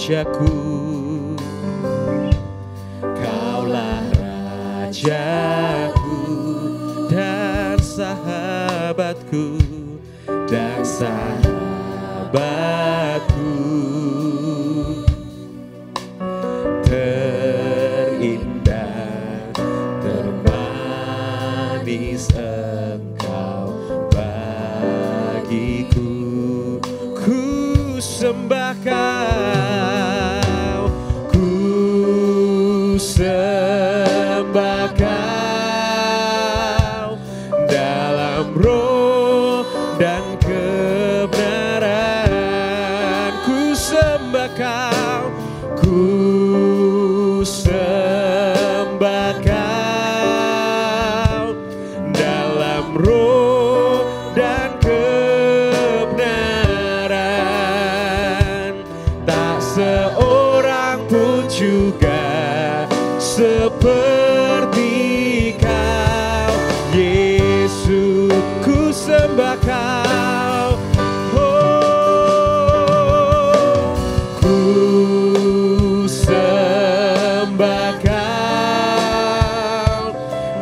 Rajaku, Kaulah Rajaku dan sahabatku, dan sahabatku. Terindah, termanis Engkau bagiku. Ku sembah Kau, ku sembah Kau dalam roh dan kebenaran. Ku sembah Kau, ku sembah Kau dalam roh dan kebenaran. Tak seorang pun juga seperti Kau, Yesus. Ku sembah Kau, oh, ku sembah Kau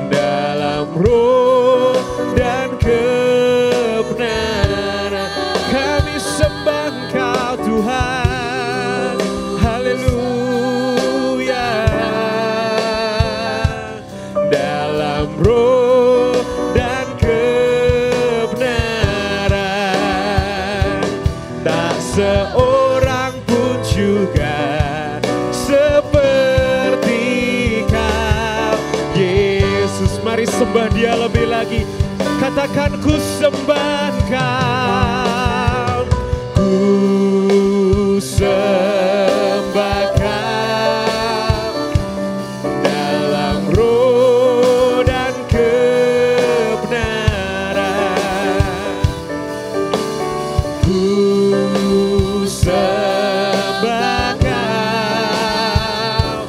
dalam roh dan kebenaran. Kami sembah Engkau Tuhan, haleluya. Dalam roh dan kebenaran, tak seorang pun juga seperti Kau, Yesus. Mari sembah Dia lebih lagi. Katakan, ku sembah Kau, ku sembah Kau dalam roh dan kebenaran. Ku sembah Kau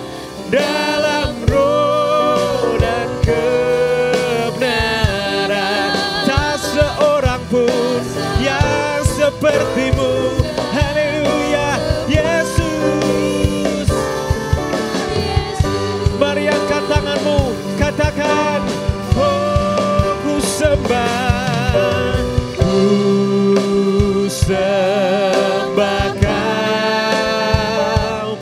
dalam roh dan kebenaran. Tak seorang pun yang seperti-Mu, haleluya, Yesus. Mari angkat tanganmu, katakan, oh, ku sembah, ku sembah Kau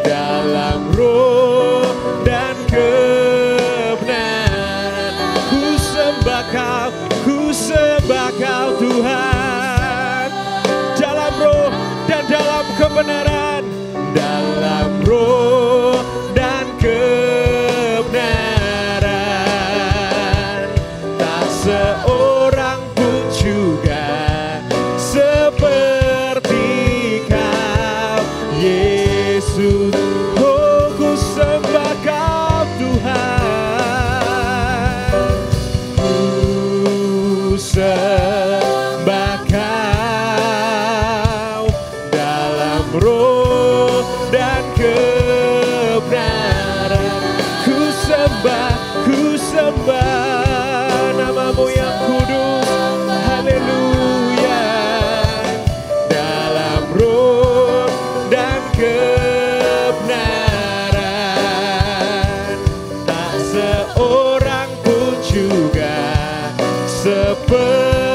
dalam roh dan kebenaran. Ku sembah Kau, ku sembah Kau Tuhan, dalam roh dan dalam kebenaran, dalam roh dan kebenaran. Tak seorang pun juga seperti Kau, Yesus. Oh, ku sembah Kau Tuhan, ku sembah Kau dalam roh dan kebenaran. Ku sembah nama-Mu yang kudus, haleluya. Dalam roh dan kebenaran, tak seorang pun juga seperti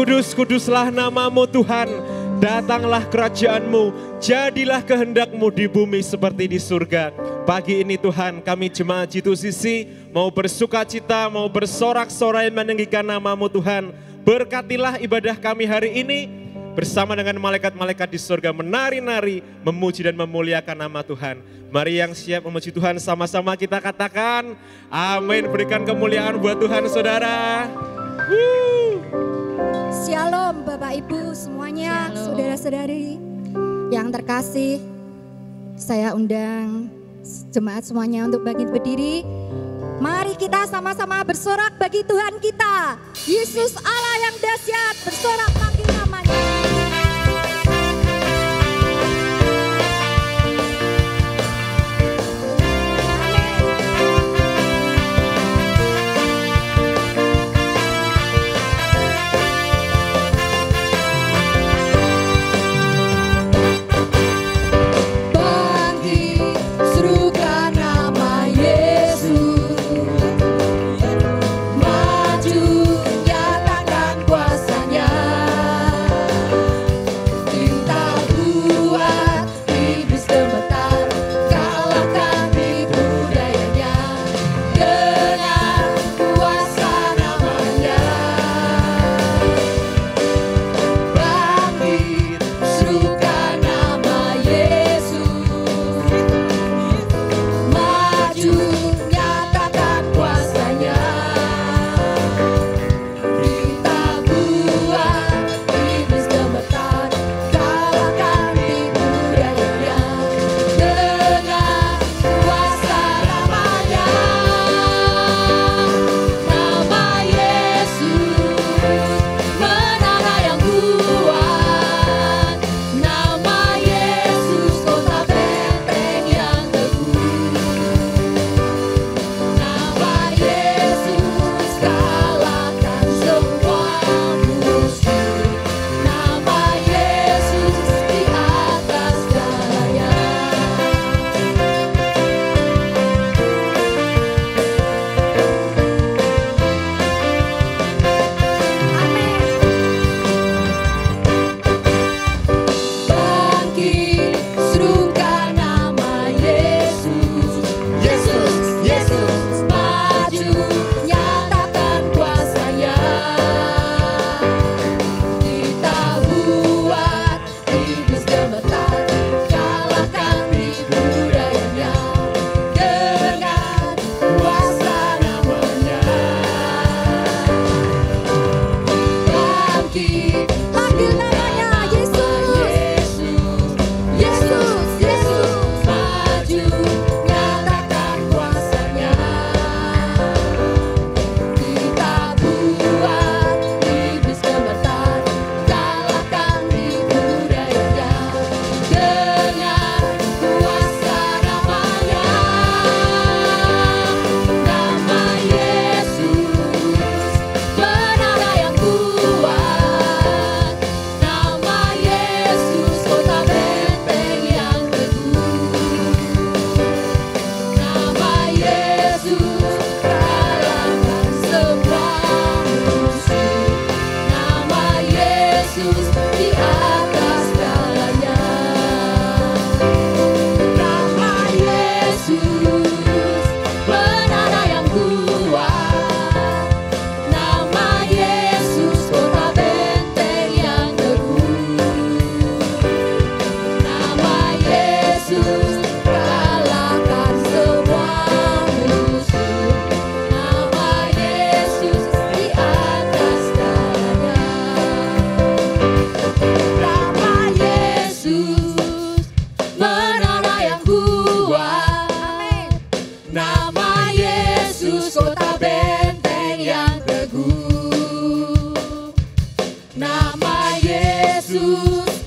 Kudus, kuduslah namamu Tuhan. Datanglah kerajaan-Mu, jadilah kehendak-Mu di bumi seperti di surga. Pagi ini Tuhan, kami jemaat G2CC mau bersuka cita, mau bersorak-sorai meninggikan namamu Tuhan. Berkatilah ibadah kami hari ini bersama dengan malaikat-malaikat di surga menari-nari, memuji dan memuliakan nama Tuhan. Mari yang siap memuji Tuhan sama-sama kita katakan, amin. Berikan kemuliaan buat Tuhan saudara. Shalom Bapak Ibu semuanya, saudara-saudari yang terkasih. Saya undang jemaat semuanya untuk bangkit berdiri. Mari kita sama-sama bersorak bagi Tuhan kita. Yesus Allah yang dahsyat, bersorak panggil namanya.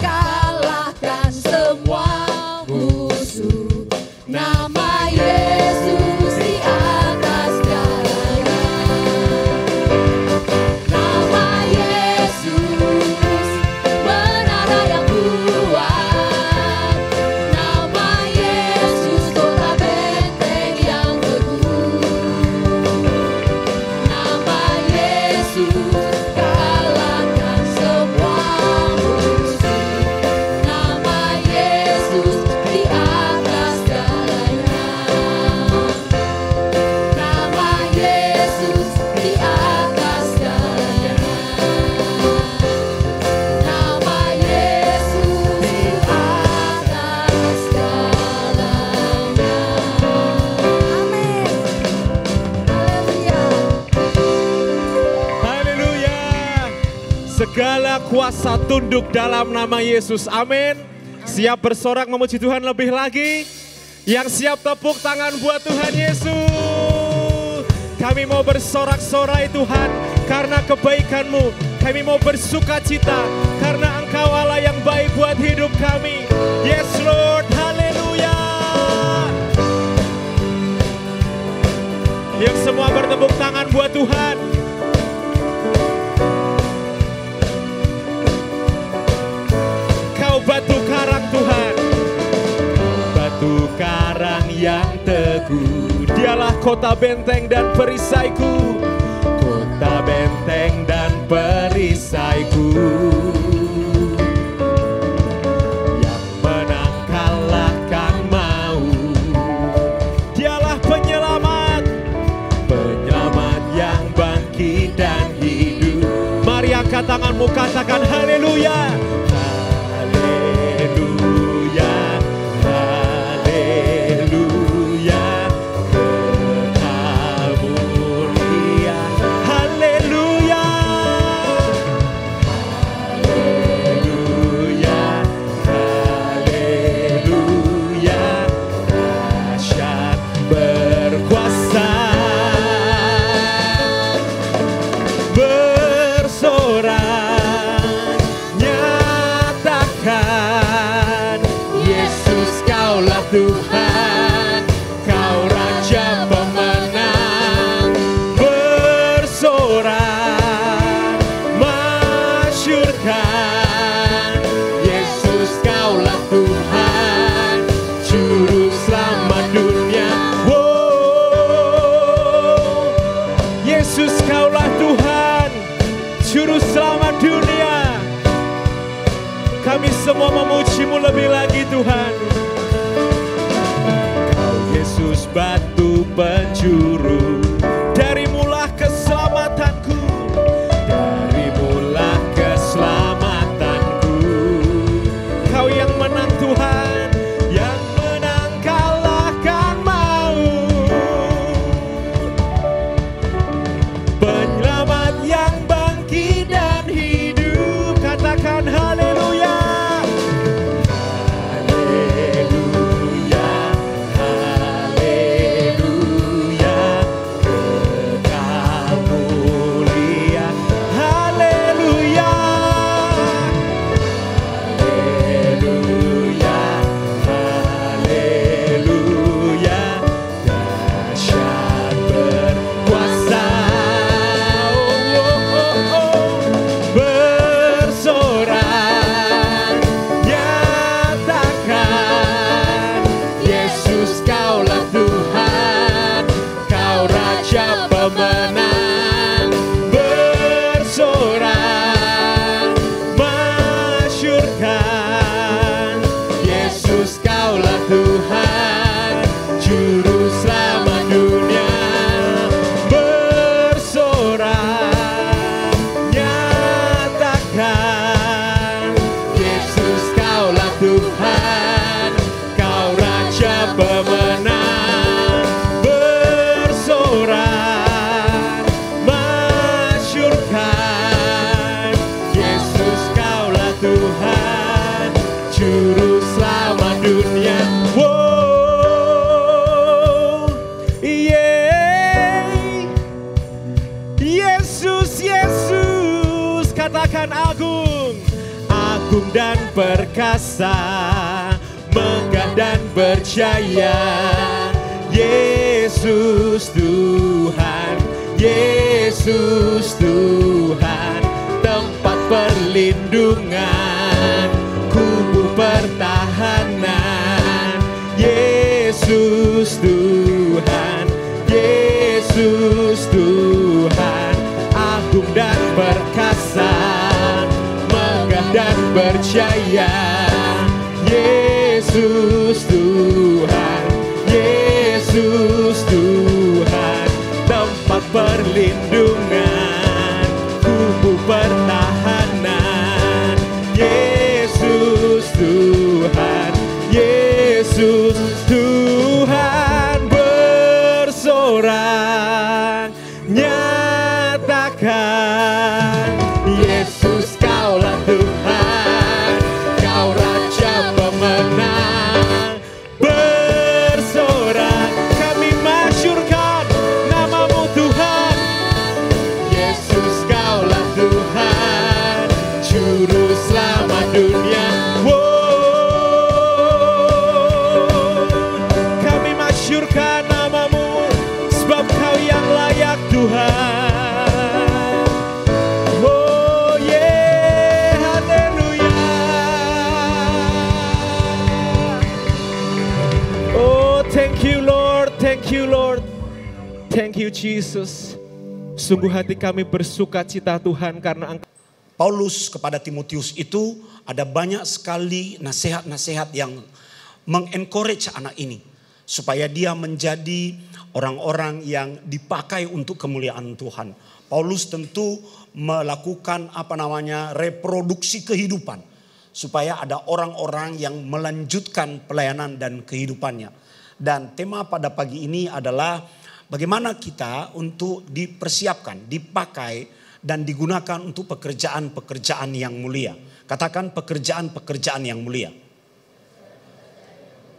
Kalahkan kuasa tunduk dalam nama Yesus. Amin. Siap bersorak memuji Tuhan lebih lagi? Yang siap tepuk tangan buat Tuhan Yesus. Kami mau bersorak-sorai Tuhan karena kebaikan-Mu. Kami mau bersuka cita karena Engkau Allah yang baik buat hidup kami. Yes Lord, haleluya. Yang semua bertepuk tangan buat Tuhan. Kau batu karang Tuhan, batu karang yang teguh. Dialah kota benteng dan perisaiku, kota benteng dan perisaiku. Yang menang kalahkan mau. Dialah penyelamat, penyelamat yang bangkit dan hidup. Mari angkat tanganmu, katakan haleluya. Tuhan, Kau Raja pemenang, bersorak, masyurkan. Yesus Kaulah Tuhan, Juru Selamat dunia. Wow. Yesus Kaulah Tuhan, Juru Selamat dunia. Kami semua memuji-Mu lebih lagi Tuhan. Yesus batu penjuru, darimulah keselamatanku, darimulah keselamatanku. Kau yang menang Tuhan, yang menang kalahkan maut. Penyelamat yang bangkit dan hidup, katakan haleluya. Agung dan perkasa, megah dan berjaya. Yesus Tuhan, Yesus Tuhan, tempat perlindungan, kubu pertahanan. Yesus Tuhan, Yesus Tuhan, agung dan perkasa, dan berjaya. Yesus Tuhan, Yesus Tuhan, tempat perlindungan, kubu pertahanan. Yesus Tuhan, Yesus Tuhan, bersorak, nyatakan Yesus Kaulah masyurkan namamu, sebab Kau yang layak Tuhan. Oh yeah, haleluya. Oh thank you Lord, thank you Lord, thank you Jesus. Sungguh hati kami bersuka cita Tuhan karena Engkau. Paulus kepada Timotius itu ada banyak sekali nasihat-nasihat yang mengencourage anak ini. Supaya dia menjadi orang-orang yang dipakai untuk kemuliaan Tuhan. Paulus tentu melakukan reproduksi kehidupan. Supaya ada orang-orang yang melanjutkan pelayanan dan kehidupannya. Dan tema pada pagi ini adalah bagaimana kita untuk dipersiapkan, dipakai dan digunakan untuk pekerjaan-pekerjaan yang mulia. Katakan pekerjaan-pekerjaan yang mulia.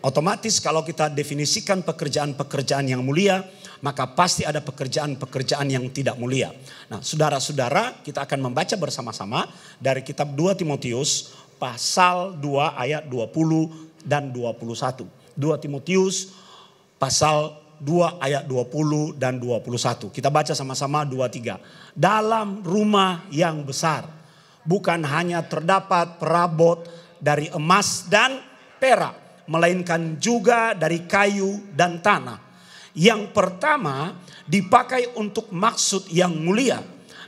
Otomatis kalau kita definisikan pekerjaan-pekerjaan yang mulia, maka pasti ada pekerjaan-pekerjaan yang tidak mulia. Nah, saudara-saudara, kita akan membaca bersama-sama dari kitab 2 Timotius pasal 2 ayat 20 dan 21. 2 Timotius pasal 2 ayat 20 dan 21. Kita baca sama-sama 2-3. Dalam rumah yang besar bukan hanya terdapat perabot dari emas dan perak, melainkan juga dari kayu dan tanah. Yang pertama dipakai untuk maksud yang mulia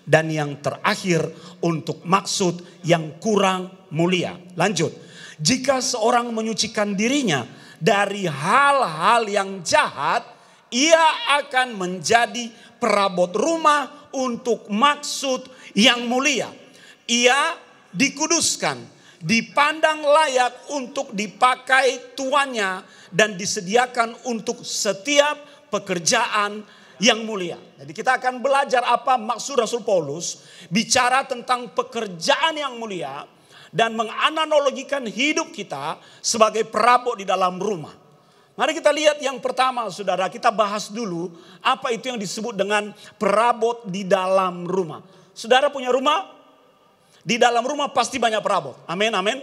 dan yang terakhir untuk maksud yang kurang mulia. Lanjut. Jika seorang menyucikan dirinya dari hal-hal yang jahat, ia akan menjadi perabot rumah untuk maksud yang mulia. Ia dikuduskan, dipandang layak untuk dipakai tuannya dan disediakan untuk setiap pekerjaan yang mulia. Jadi kita akan belajar apa maksud Rasul Paulus bicara tentang pekerjaan yang mulia dan menganalogikan hidup kita sebagai perabot di dalam rumah. Mari kita lihat yang pertama saudara, kita bahas dulu apa itu yang disebut dengan perabot di dalam rumah. Saudara punya rumah? Di dalam rumah pasti banyak perabot. Amin, amin.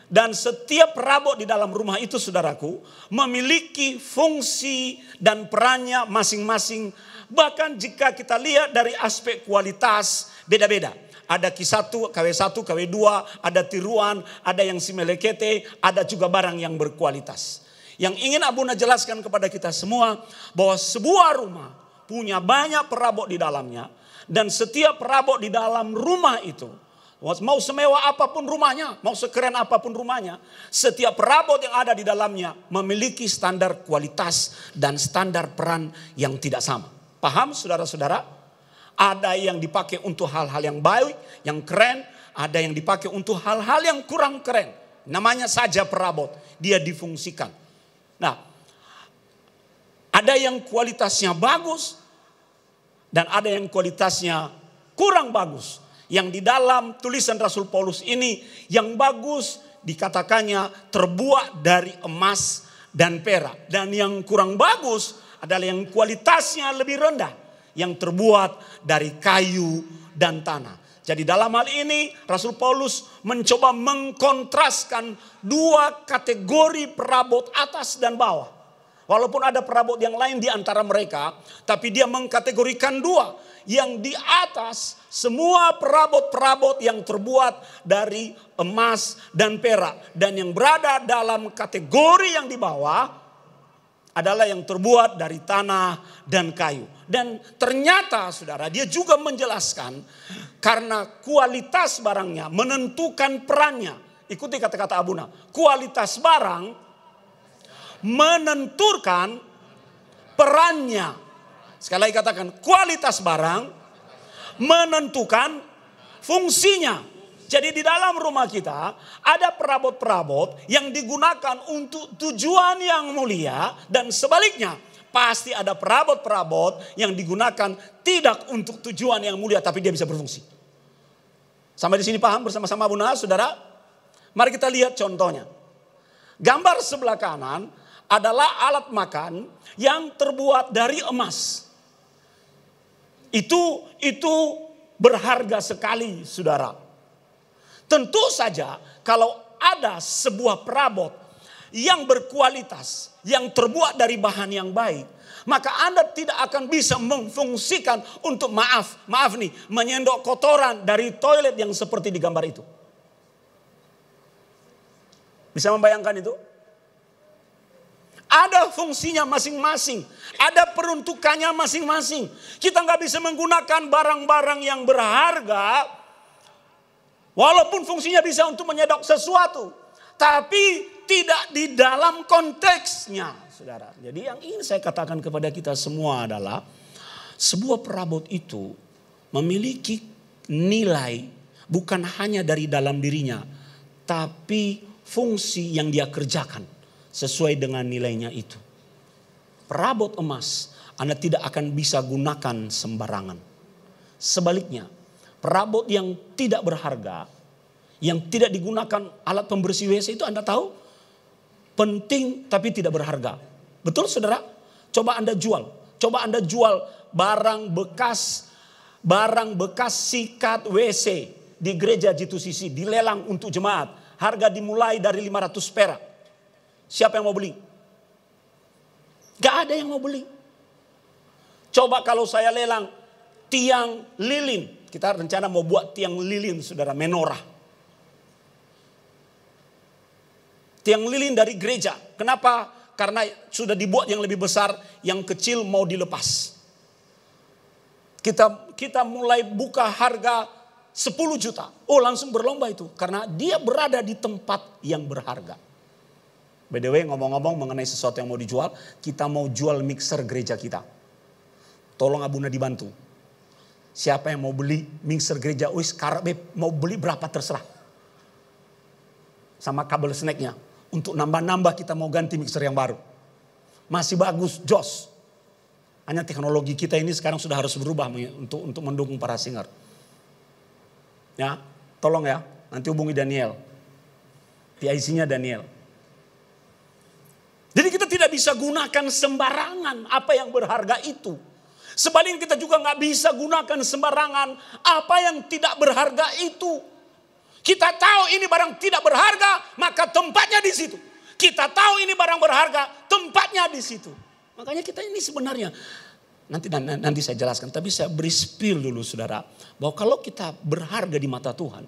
Dan setiap perabot di dalam rumah itu saudaraku memiliki fungsi dan perannya masing-masing. Bahkan jika kita lihat dari aspek kualitas beda-beda. Ada Q1, KW1, KW2, ada tiruan, ada yang simelekete, ada juga barang yang berkualitas. Yang ingin Abuna jelaskan kepada kita semua bahwa sebuah rumah punya banyak perabot di dalamnya. Dan setiap perabot di dalam rumah itu, mau semewah apapun rumahnya, mau sekeren apapun rumahnya, setiap perabot yang ada di dalamnya memiliki standar kualitas dan standar peran yang tidak sama. Paham saudara-saudara? Ada yang dipakai untuk hal-hal yang baik, yang keren. Ada yang dipakai untuk hal-hal yang kurang keren. Namanya saja perabot, dia difungsikan. Nah, ada yang kualitasnya bagus dan ada yang kualitasnya kurang bagus. Yang di dalam tulisan Rasul Paulus ini yang bagus dikatakannya terbuat dari emas dan perak. Dan yang kurang bagus adalah yang kualitasnya lebih rendah, yang terbuat dari kayu dan tanah. Jadi dalam hal ini Rasul Paulus mencoba mengkontraskan dua kategori perabot atas dan bawah. Walaupun ada perabot yang lain di antara mereka, tapi dia mengkategorikan dua. Yang di atas semua perabot-perabot yang terbuat dari emas dan perak. Dan yang berada dalam kategori yang di bawah adalah yang terbuat dari tanah dan kayu. Dan ternyata saudara, dia juga menjelaskan karena kualitas barangnya menentukan perannya. Ikuti kata-kata Abuna. Kualitas barang menentukan perannya. Sekali lagi katakan, kualitas barang menentukan fungsinya. Jadi di dalam rumah kita ada perabot-perabot yang digunakan untuk tujuan yang mulia dan sebaliknya. Pasti ada perabot-perabot yang digunakan tidak untuk tujuan yang mulia tapi dia bisa berfungsi. Sampai di sini paham bersama-sama Bunda, saudara? Mari kita lihat contohnya. Gambar sebelah kanan adalah alat makan yang terbuat dari emas. Itu berharga sekali, saudara. Tentu saja kalau ada sebuah perabot yang berkualitas, yang terbuat dari bahan yang baik, maka Anda tidak akan bisa memfungsikan untuk maaf nih, menyendok kotoran dari toilet yang seperti di gambar itu. Bisa membayangkan itu? Ada fungsinya masing-masing, ada peruntukannya masing-masing. Kita nggak bisa menggunakan barang-barang yang berharga, walaupun fungsinya bisa untuk menyedok sesuatu, tapi tidak di dalam konteksnya, saudara. Jadi yang ingin saya katakan kepada kita semua adalah sebuah perabot itu memiliki nilai bukan hanya dari dalam dirinya, tapi fungsi yang dia kerjakan sesuai dengan nilainya itu. Perabot emas Anda tidak akan bisa gunakan sembarangan. Sebaliknya, perabot yang tidak berharga, yang tidak digunakan alat pembersih WC itu Anda tahu penting tapi tidak berharga. Betul saudara? Coba Anda jual. Coba Anda jual barang bekas sikat WC di gereja G2CC, dilelang untuk jemaat. Harga dimulai dari 500 perak. Siapa yang mau beli? Gak ada yang mau beli. Coba kalau saya lelang tiang lilin. Kita rencana mau buat tiang lilin, saudara, menorah. Tiang lilin dari gereja. Kenapa? Karena sudah dibuat yang lebih besar, yang kecil mau dilepas. Kita mulai buka harga 10 juta. Oh, langsung berlomba itu. Karena dia berada di tempat yang berharga. By the way, ngomong-ngomong mengenai sesuatu yang mau dijual, kita mau jual mixer gereja kita. Tolong Abuna dibantu. Siapa yang mau beli mixer gereja? Sekarang mau beli berapa terserah. Sama kabel snacknya. Untuk nambah-nambah kita mau ganti mixer yang baru. Masih bagus, jos. Hanya teknologi kita ini sekarang sudah harus berubah untuk mendukung para singer. Ya, tolong ya, nanti hubungi Daniel. PIC-nya Daniel. Jadi kita tidak bisa gunakan sembarangan apa yang berharga itu. Sebaliknya kita juga nggak bisa gunakan sembarangan apa yang tidak berharga itu. Kita tahu ini barang tidak berharga, maka tempatnya di situ. Kita tahu ini barang berharga, tempatnya di situ. Makanya kita ini sebenarnya, nanti saya jelaskan, tapi saya beri spill dulu saudara, bahwa kalau kita berharga di mata Tuhan,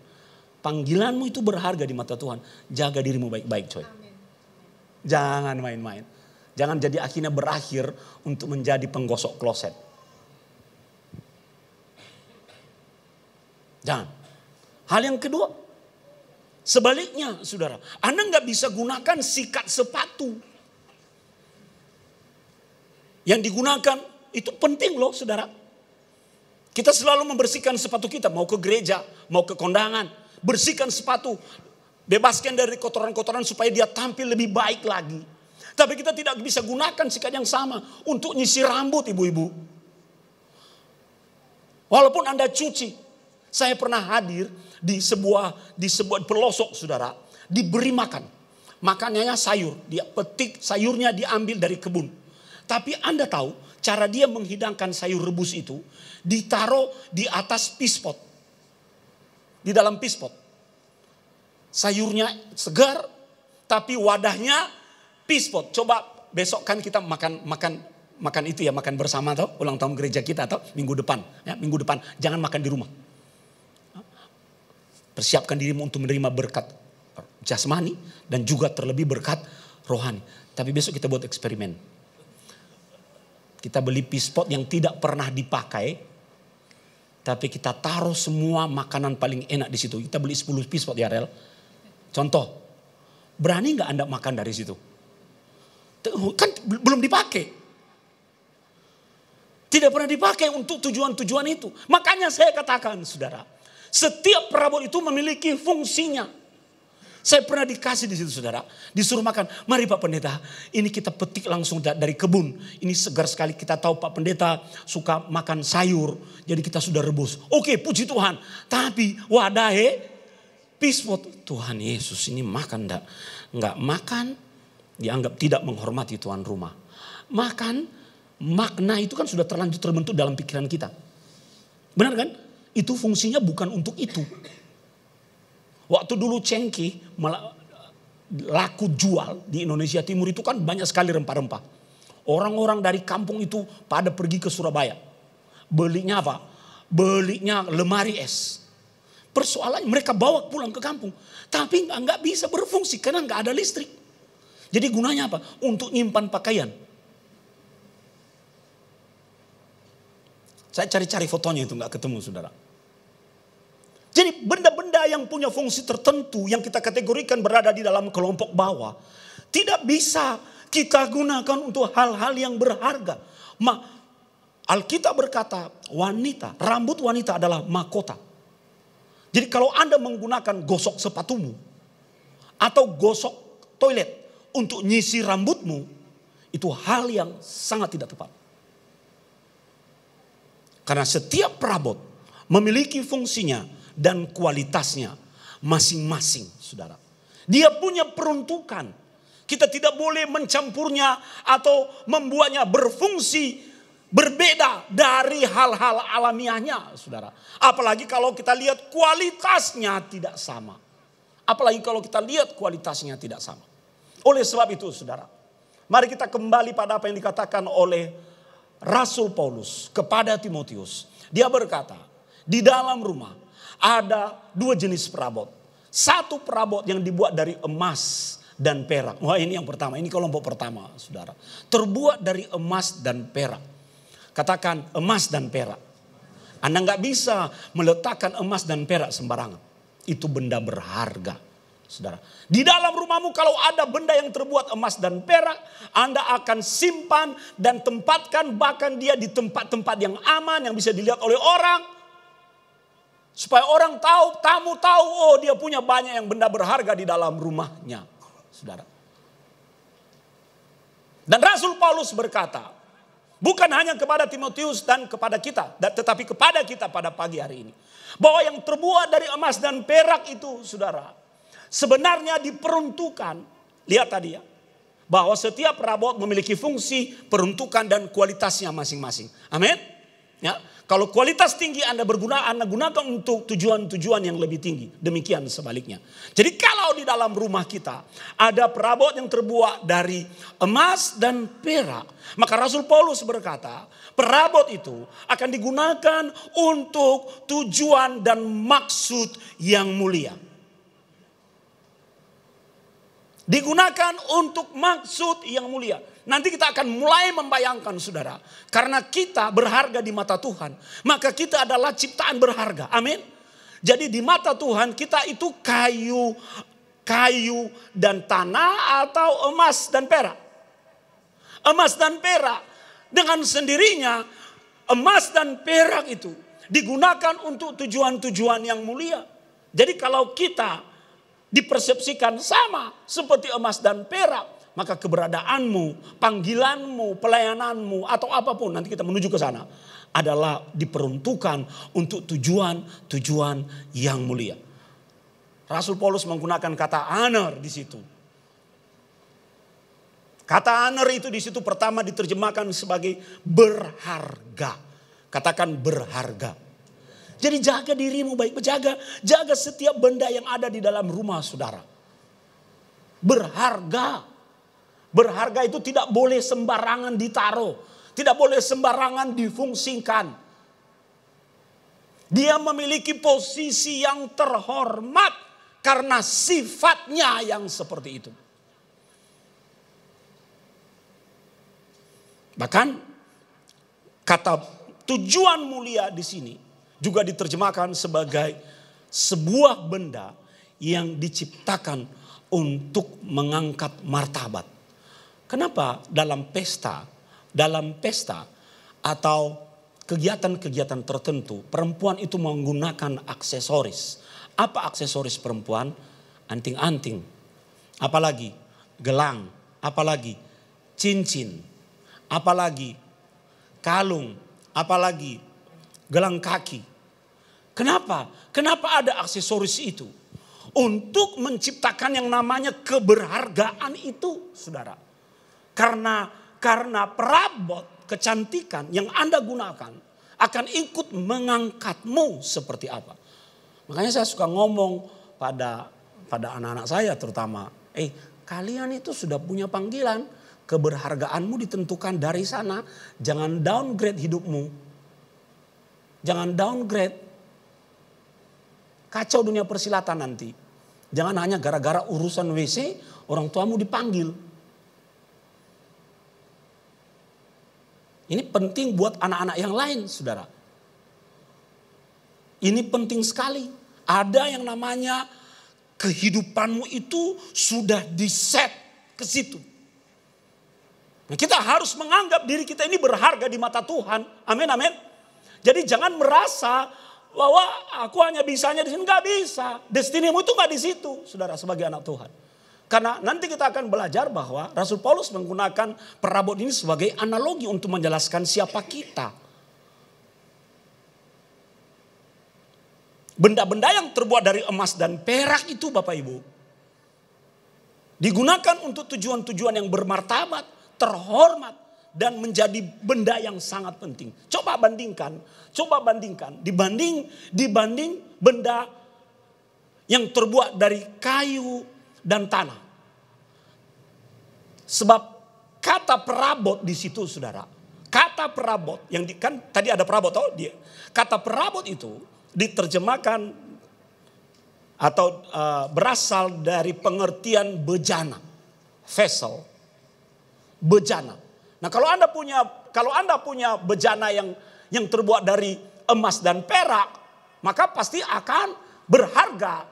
panggilanmu itu berharga di mata Tuhan, jaga dirimu baik-baik coy. Jangan main-main. Jangan jadi akhirnya berakhir untuk menjadi penggosok kloset. Jangan. Hal yang kedua, sebaliknya saudara, Anda nggak bisa gunakan sikat sepatu. Yang digunakan itu penting loh saudara. Kita selalu membersihkan sepatu kita, mau ke gereja, mau ke kondangan, bersihkan sepatu. Bebaskan dari kotoran-kotoran supaya dia tampil lebih baik lagi. Tapi kita tidak bisa gunakan sikat yang sama untuk nyisir rambut ibu-ibu. Walaupun Anda cuci. Saya pernah hadir di sebuah pelosok saudara. Diberi makan. Makanannya sayur. Dia petik sayurnya diambil dari kebun. Tapi Anda tahu cara dia menghidangkan sayur rebus itu. Ditaruh di atas pispot. Di dalam pispot. Sayurnya segar, tapi wadahnya pispot. Coba besok kan kita makan itu ya, makan bersama atau ulang tahun gereja kita atau minggu depan. Ya, minggu depan jangan makan di rumah. Persiapkan dirimu untuk menerima berkat jasmani dan juga terlebih berkat rohani. Tapi besok kita buat eksperimen. Kita beli pispot yang tidak pernah dipakai, tapi kita taruh semua makanan paling enak di situ. Kita beli 10 pispot ya Rel. Contoh, berani nggak Anda makan dari situ? Kan belum dipakai. Tidak pernah dipakai untuk tujuan-tujuan itu. Makanya saya katakan saudara, setiap perabot itu memiliki fungsinya. Saya pernah dikasih di situ saudara, disuruh makan. Mari Pak Pendeta, ini kita petik langsung dari kebun. Ini segar sekali, kita tahu Pak Pendeta suka makan sayur. Jadi kita sudah rebus. Oke, puji Tuhan. Tapi wadahnya pispot, Tuhan Yesus ini makan enggak makan, dianggap tidak menghormati tuan rumah. Makan, makna itu kan sudah terlanjur terbentuk dalam pikiran kita. Benar kan? Itu fungsinya bukan untuk itu. Waktu dulu cengkeh laku jual di Indonesia Timur itu kan banyak sekali rempah-rempah. Orang-orang dari kampung itu pada pergi ke Surabaya. Belinya apa? Belinya lemari es. Persoalannya mereka bawa pulang ke kampung. Tapi nggak bisa berfungsi karena nggak ada listrik. Jadi gunanya apa? Untuk nyimpan pakaian. Saya cari-cari fotonya itu nggak ketemu, saudara. Jadi benda-benda yang punya fungsi tertentu yang kita kategorikan berada di dalam kelompok bawah tidak bisa kita gunakan untuk hal-hal yang berharga. Alkitab berkata wanita, rambut wanita adalah mahkota. Jadi kalau Anda menggunakan gosok sepatumu atau gosok toilet untuk nyisi rambutmu, itu hal yang sangat tidak tepat. Karena setiap perabot memiliki fungsinya dan kualitasnya masing-masing, saudara. Dia punya peruntukan. Kita tidak boleh mencampurnya atau membuatnya berfungsi berbeda dari hal-hal alamiahnya, saudara. Apalagi kalau kita lihat kualitasnya tidak sama. Apalagi kalau kita lihat kualitasnya tidak sama. Oleh sebab itu, saudara, mari kita kembali pada apa yang dikatakan oleh Rasul Paulus kepada Timotius. Dia berkata, di dalam rumah ada dua jenis perabot. Satu perabot yang dibuat dari emas dan perak. Wah, ini yang pertama, ini kelompok pertama, saudara. Terbuat dari emas dan perak. Katakan emas dan perak. Anda nggak bisa meletakkan emas dan perak sembarangan. Itu benda berharga, saudara. Di dalam rumahmu kalau ada benda yang terbuat emas dan perak, Anda akan simpan dan tempatkan bahkan dia di tempat-tempat yang aman yang bisa dilihat oleh orang. Supaya orang tahu, tamu tahu, oh dia punya banyak yang benda berharga di dalam rumahnya, saudara. Dan Rasul Paulus berkata, bukan hanya kepada Timotius dan kepada kita, tetapi kepada kita pada pagi hari ini. Bahwa yang terbuat dari emas dan perak itu, saudara, sebenarnya diperuntukkan, lihat tadi ya, bahwa setiap perabot memiliki fungsi, peruntukan dan kualitasnya masing-masing. Amin. Ya, kalau kualitas tinggi Anda gunakan untuk tujuan-tujuan yang lebih tinggi. Demikian sebaliknya. Jadi kalau di dalam rumah kita ada perabot yang terbuat dari emas dan perak, maka Rasul Paulus berkata, perabot itu akan digunakan untuk tujuan dan maksud yang mulia. Digunakan untuk maksud yang mulia. Nanti kita akan mulai membayangkan, saudara. Karena kita berharga di mata Tuhan, maka kita adalah ciptaan berharga. Amin. Jadi di mata Tuhan kita itu kayu dan tanah atau emas dan perak. Emas dan perak dengan sendirinya, emas dan perak itu digunakan untuk tujuan-tujuan yang mulia. Jadi kalau kita dipersepsikan sama seperti emas dan perak, maka keberadaanmu, panggilanmu, pelayananmu atau apapun, nanti kita menuju ke sana, adalah diperuntukkan untuk tujuan-tujuan yang mulia. Rasul Paulus menggunakan kata honor di situ. Kata honor itu di situ pertama diterjemahkan sebagai berharga. Katakan berharga. Jadi jaga dirimu baik, jaga setiap benda yang ada di dalam rumah saudara. Berharga. Berharga itu tidak boleh sembarangan ditaruh. Tidak boleh sembarangan difungsikan. Dia memiliki posisi yang terhormat karena sifatnya yang seperti itu. Bahkan kata tujuan mulia di sini juga diterjemahkan sebagai sebuah benda yang diciptakan untuk mengangkat martabat. Kenapa dalam pesta atau kegiatan-kegiatan tertentu perempuan itu menggunakan aksesoris? Apa aksesoris perempuan? Anting-anting, apalagi gelang, apalagi cincin, apalagi kalung, apalagi gelang kaki. Kenapa? Kenapa ada aksesoris itu? Untuk menciptakan yang namanya keberhargaan itu, saudara. Karena perabot kecantikan yang Anda gunakan akan ikut mengangkatmu seperti apa. Makanya saya suka ngomong pada anak-anak saya terutama Kalian itu sudah punya panggilan. Keberhargaanmu ditentukan dari sana. Jangan downgrade hidupmu. Jangan downgrade. Kacau dunia persilatan nanti. Jangan hanya gara-gara urusan WC orang tuamu dipanggil. Ini penting buat anak-anak yang lain, saudara. Ini penting sekali. Ada yang namanya kehidupanmu itu sudah diset ke situ. Nah, kita harus menganggap diri kita ini berharga di mata Tuhan. Amin, amin. Jadi jangan merasa bahwa aku hanya bisanya di sini. Nggak bisa. Destinimu itu nggak di situ, saudara, sebagai anak Tuhan. Karena nanti kita akan belajar bahwa Rasul Paulus menggunakan perabot ini sebagai analogi untuk menjelaskan siapa kita. Benda-benda yang terbuat dari emas dan perak itu Bapak Ibu digunakan untuk tujuan-tujuan yang bermartabat, terhormat, dan menjadi benda yang sangat penting. Coba bandingkan dibanding benda yang terbuat dari kayu dan tanah. Sebab kata perabot di situ, saudara. Kata perabot yang kan tadi ada perabot dia. Kata perabot itu diterjemahkan atau berasal dari pengertian bejana, vessel, bejana. Nah, kalau Anda punya bejana yang terbuat dari emas dan perak, maka pasti akan berharga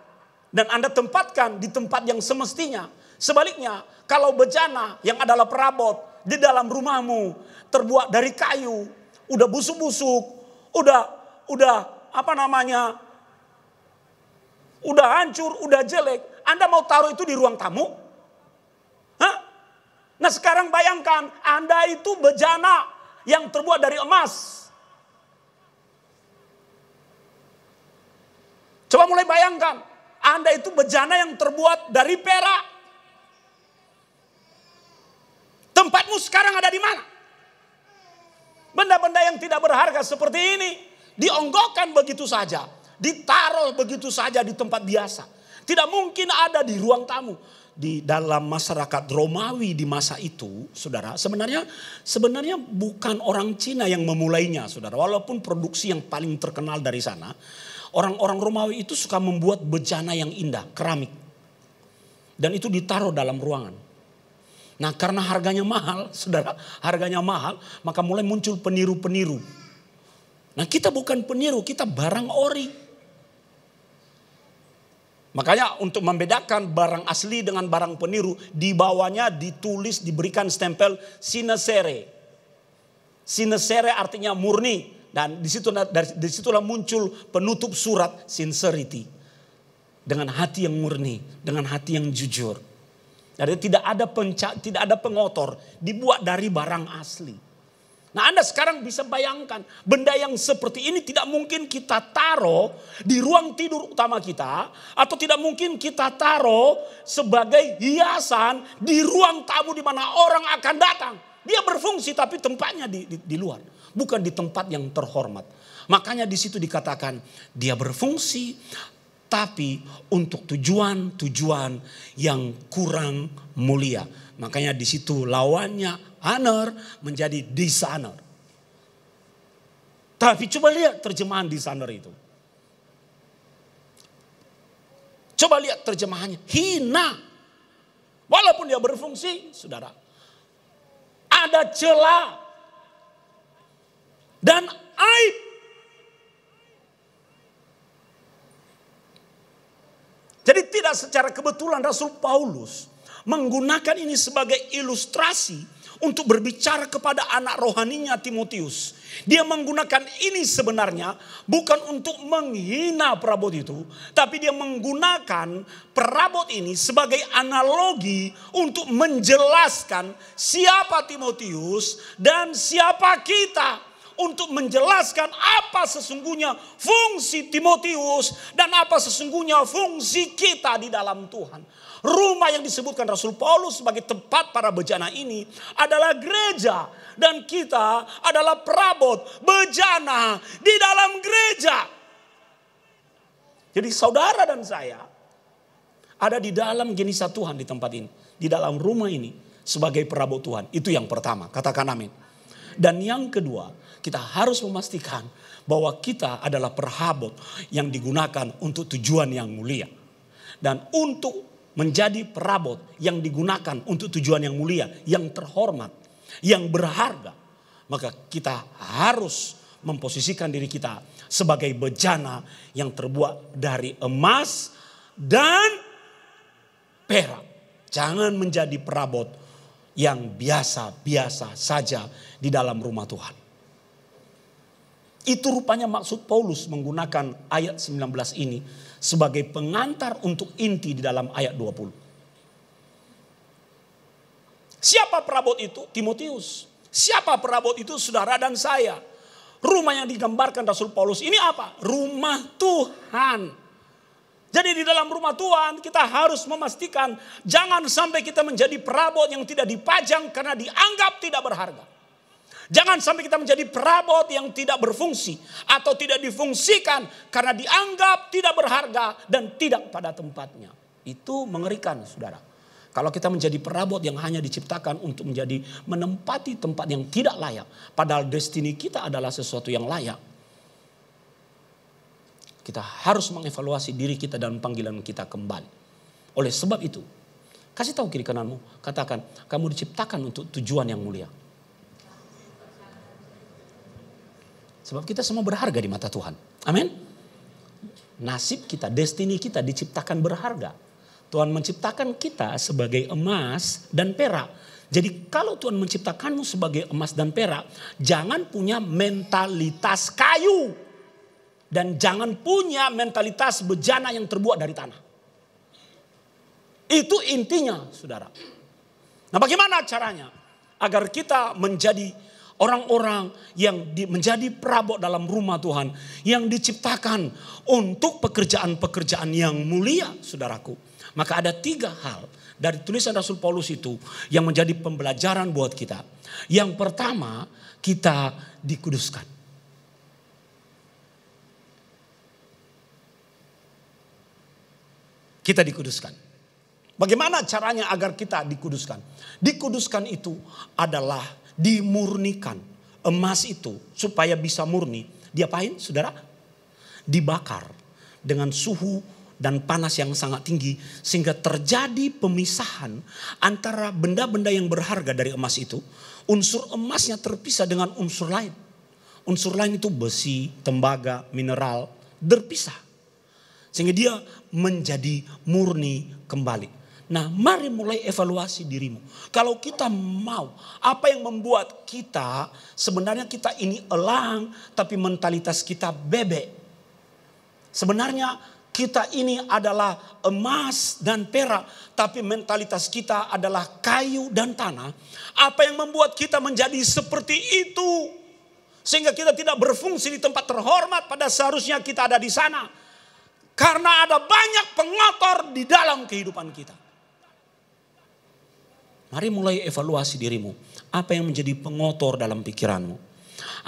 dan Anda tempatkan di tempat yang semestinya. Sebaliknya, kalau bejana yang adalah perabot di dalam rumahmu terbuat dari kayu, udah busuk-busuk, udah hancur, udah jelek, Anda mau taruh itu di ruang tamu? Hah? Nah, sekarang bayangkan Anda itu bejana yang terbuat dari emas. Coba mulai bayangkan, Anda itu bejana yang terbuat dari perak. Tempatmu sekarang ada di mana? Benda-benda yang tidak berharga seperti ini dionggokkan begitu saja, ditaruh begitu saja di tempat biasa. Tidak mungkin ada di ruang tamu. Di dalam masyarakat Romawi di masa itu, saudara, sebenarnya bukan orang Cina yang memulainya, saudara. Walaupun produksi yang paling terkenal dari sana, orang-orang Romawi itu suka membuat bejana yang indah, keramik. Dan itu ditaruh dalam ruangan. Nah, karena harganya mahal, saudara, harganya mahal, maka mulai muncul peniru-peniru. Nah, kita bukan peniru, kita barang ori. Makanya untuk membedakan barang asli dengan barang peniru, di bawahnya ditulis, diberikan stempel sincere. Sincere artinya murni. Dan disitulah muncul penutup surat sincerity. Dengan hati yang murni, dengan hati yang jujur. Jadi tidak ada pengotor, dibuat dari barang asli. Nah, Anda sekarang bisa bayangkan benda yang seperti ini tidak mungkin kita taruh di ruang tidur utama kita, atau tidak mungkin kita taruh sebagai hiasan di ruang tamu di mana orang akan datang. Dia berfungsi tapi tempatnya di luar, bukan di tempat yang terhormat. Makanya di situ dikatakan dia berfungsi tapi untuk tujuan-tujuan yang kurang mulia. Makanya di situ lawannya honor menjadi dishonor. Tapi coba lihat terjemahan dishonor itu. Coba lihat terjemahannya, hina. Walaupun dia berfungsi, saudara, ada celah dan aib. Jadi tidak secara kebetulan Rasul Paulus menggunakan ini sebagai ilustrasi untuk berbicara kepada anak rohaninya Timotius. Dia menggunakan ini sebenarnya bukan untuk menghina perabot itu, tapi dia menggunakan perabot ini sebagai analogi untuk menjelaskan siapa Timotius dan siapa kita. Untuk menjelaskan apa sesungguhnya fungsi Timotius dan apa sesungguhnya fungsi kita di dalam Tuhan. Rumah yang disebutkan Rasul Paulus sebagai tempat para bejana ini adalah gereja. Dan kita adalah perabot bejana di dalam gereja. Jadi saudara dan saya ada di dalam genisa Tuhan di tempat ini. Di dalam rumah ini sebagai perabot Tuhan. Itu yang pertama, katakan amin. Dan yang kedua, kita harus memastikan bahwa kita adalah perabot yang digunakan untuk tujuan yang mulia. Dan untuk menjadi perabot yang digunakan untuk tujuan yang mulia, yang terhormat, yang berharga, maka kita harus memposisikan diri kita sebagai bejana yang terbuat dari emas dan perak. Jangan menjadi perabot yang biasa-biasa saja di dalam rumah Tuhan. Itu rupanya maksud Paulus menggunakan ayat 19 ini sebagai pengantar untuk inti di dalam ayat 20. Siapa perabot itu? Timotius. Siapa perabot itu? Saudara dan saya. Rumah yang digambarkan Rasul Paulus ini apa? Rumah Tuhan. Jadi di dalam rumah Tuhan kita harus memastikan jangan sampai kita menjadi perabot yang tidak dipajang karena dianggap tidak berharga. Jangan sampai kita menjadi perabot yang tidak berfungsi atau tidak difungsikan karena dianggap tidak berharga dan tidak pada tempatnya. Itu mengerikan, saudara. Kalau kita menjadi perabot yang hanya diciptakan untuk menjadi menempati tempat yang tidak layak. Padahal destiny kita adalah sesuatu yang layak. Kita harus mengevaluasi diri kita dan panggilan kita kembali. Oleh sebab itu, kasih tahu kiri kananmu, katakan, kamu diciptakan untuk tujuan yang mulia. Sebab kita semua berharga di mata Tuhan. Amin. Nasib kita, destiny kita diciptakan berharga. Tuhan menciptakan kita sebagai emas dan perak. Jadi kalau Tuhan menciptakanmu sebagai emas dan perak, jangan punya mentalitas kayu. Dan jangan punya mentalitas bejana yang terbuat dari tanah. Itu intinya, saudara. Nah, bagaimana caranya? Agar kita menjadi orang-orang yang menjadi perabot dalam rumah Tuhan. Yang diciptakan untuk pekerjaan-pekerjaan yang mulia, saudaraku. Maka ada 3 hal dari tulisan Rasul Paulus itu yang menjadi pembelajaran buat kita. Yang pertama, kita dikuduskan. Kita dikuduskan. Bagaimana caranya agar kita dikuduskan? Dikuduskan itu adalah dimurnikan. Emas itu supaya bisa murni. Diapain, saudara? Dibakar dengan suhu dan panas yang sangat tinggi. Sehingga terjadi pemisahan antara benda-benda yang berharga dari emas itu. Unsur emasnya terpisah dengan unsur lain. Unsur lain itu besi, tembaga, mineral. Berpisah. Sehingga dia menjadi murni kembali. Nah, mari mulai evaluasi dirimu. Kalau kita mau, apa yang membuat kita, sebenarnya kita ini elang, tapi mentalitas kita bebek. Sebenarnya kita ini adalah emas dan perak, tapi mentalitas kita adalah kayu dan tanah. Apa yang membuat kita menjadi seperti itu? Sehingga kita tidak berfungsi di tempat terhormat, pada seharusnya kita ada di sana. Karena ada banyak pengotor di dalam kehidupan kita. Mari mulai evaluasi dirimu. Apa yang menjadi pengotor dalam pikiranmu?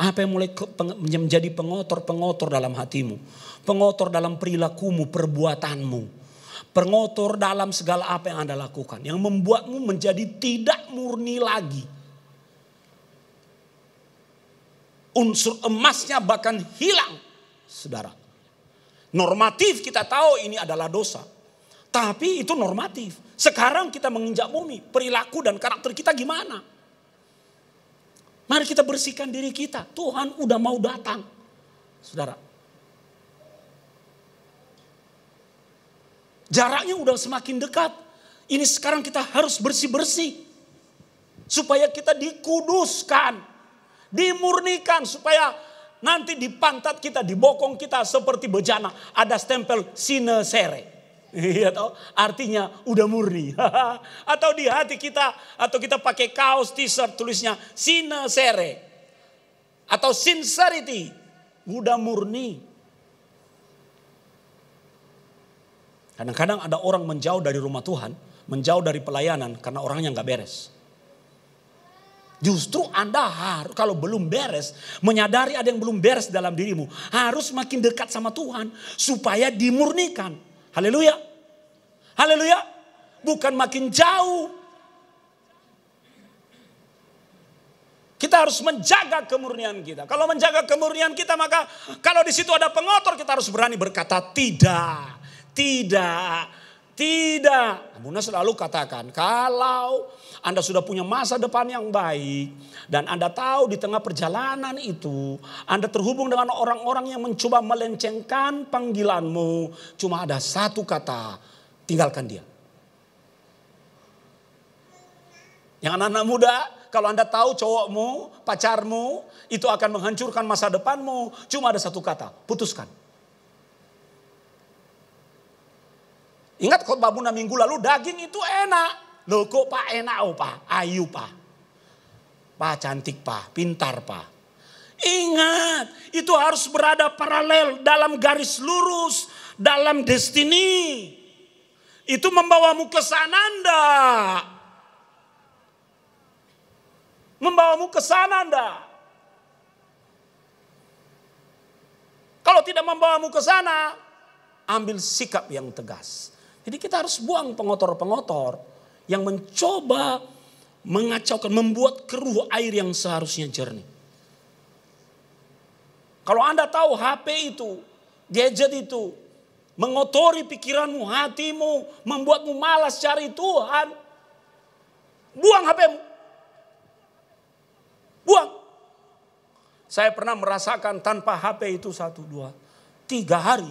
Apa yang mulai menjadi pengotor dalam hatimu? Pengotor dalam perilakumu, perbuatanmu. Pengotor dalam segala apa yang Anda lakukan. Yang membuatmu menjadi tidak murni lagi. Unsur emasnya bahkan hilang, saudara. Normatif kita tahu ini adalah dosa. Tapi itu normatif. Sekarang kita menginjak bumi. Perilaku dan karakter kita gimana? Mari kita bersihkan diri kita. Tuhan udah mau datang. Saudara. Jaraknya udah semakin dekat. Ini sekarang kita harus bersih-bersih. Supaya kita dikuduskan. Dimurnikan supaya nanti di pantat kita, di bokong kita seperti bejana. Ada stempel sine sere. Artinya udah murni. Atau di hati kita, atau kita pakai kaos t-shirt tulisnya sine sere. Atau sincerity. Udah murni. Kadang-kadang ada orang menjauh dari rumah Tuhan. Menjauh dari pelayanan karena orangnya gak beres. Justru Anda harus, kalau belum beres, menyadari ada yang belum beres dalam dirimu. Harus makin dekat sama Tuhan supaya dimurnikan. Haleluya. Haleluya. Bukan makin jauh. Kita harus menjaga kemurnian kita. Kalau menjaga kemurnian kita, maka kalau di situ ada pengotor, kita harus berani berkata tidak, tidak, tidak. Bunda selalu katakan, kalau Anda sudah punya masa depan yang baik dan Anda tahu di tengah perjalanan itu Anda terhubung dengan orang-orang yang mencoba melencengkan panggilanmu, cuma ada satu kata, tinggalkan dia. Yang anak-anak muda, kalau Anda tahu cowokmu, pacarmu, itu akan menghancurkan masa depanmu. Cuma ada satu kata, putuskan. Ingat khotbah Bunda minggu lalu, daging itu enak. Loh kok Pak enak oh Pak, ayu Pak. Pak cantik Pak, pintar Pak. Ingat, itu harus berada paralel dalam garis lurus, dalam destiny. Itu membawamu ke sana enggak? Membawamu ke sana enggak? Kalau tidak membawamu ke sana, ambil sikap yang tegas. Jadi kita harus buang pengotor-pengotor yang mencoba mengacaukan, membuat keruh air yang seharusnya jernih. Kalau Anda tahu HP itu, gadget itu, mengotori pikiranmu, hatimu, membuatmu malas cari Tuhan, buang HP-mu. Buang. Saya pernah merasakan tanpa HP itu 1, 2, 3 hari.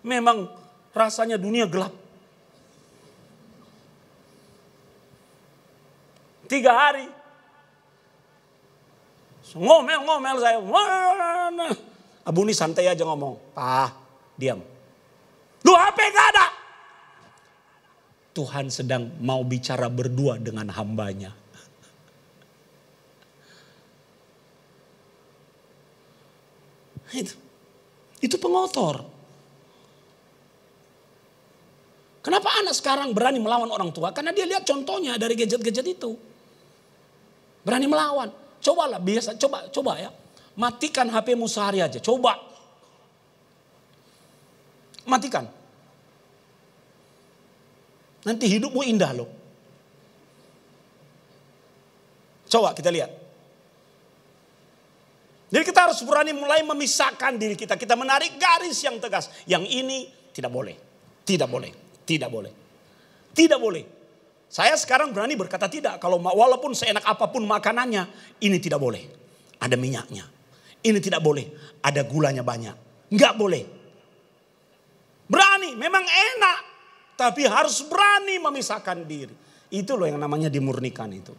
Memang rasanya dunia gelap. 3 hari. Ngomel saya. Abu ini santai aja ngomong. Pak, diam. Lu HP gak ada. Tuhan sedang mau bicara berdua dengan hambanya. Itu pengotor. Kenapa anak sekarang berani melawan orang tua? Karena dia lihat contohnya dari gadget-gadget itu. Berani melawan. Cobalah biasa, coba ya. Matikan HP-mu sehari aja, coba. Matikan. Nanti hidupmu indah loh. Coba kita lihat. Jadi kita harus berani mulai memisahkan diri kita. Kita menarik garis yang tegas. Yang ini tidak boleh. Tidak boleh. Tidak boleh. Tidak boleh. Saya sekarang berani berkata tidak. Kalau walaupun seenak apapun makanannya. Ini tidak boleh. Ada minyaknya. Ini tidak boleh. Ada gulanya banyak. Enggak boleh. Berani. Memang enak. Tapi harus berani memisahkan diri. Itu loh yang namanya dimurnikan itu.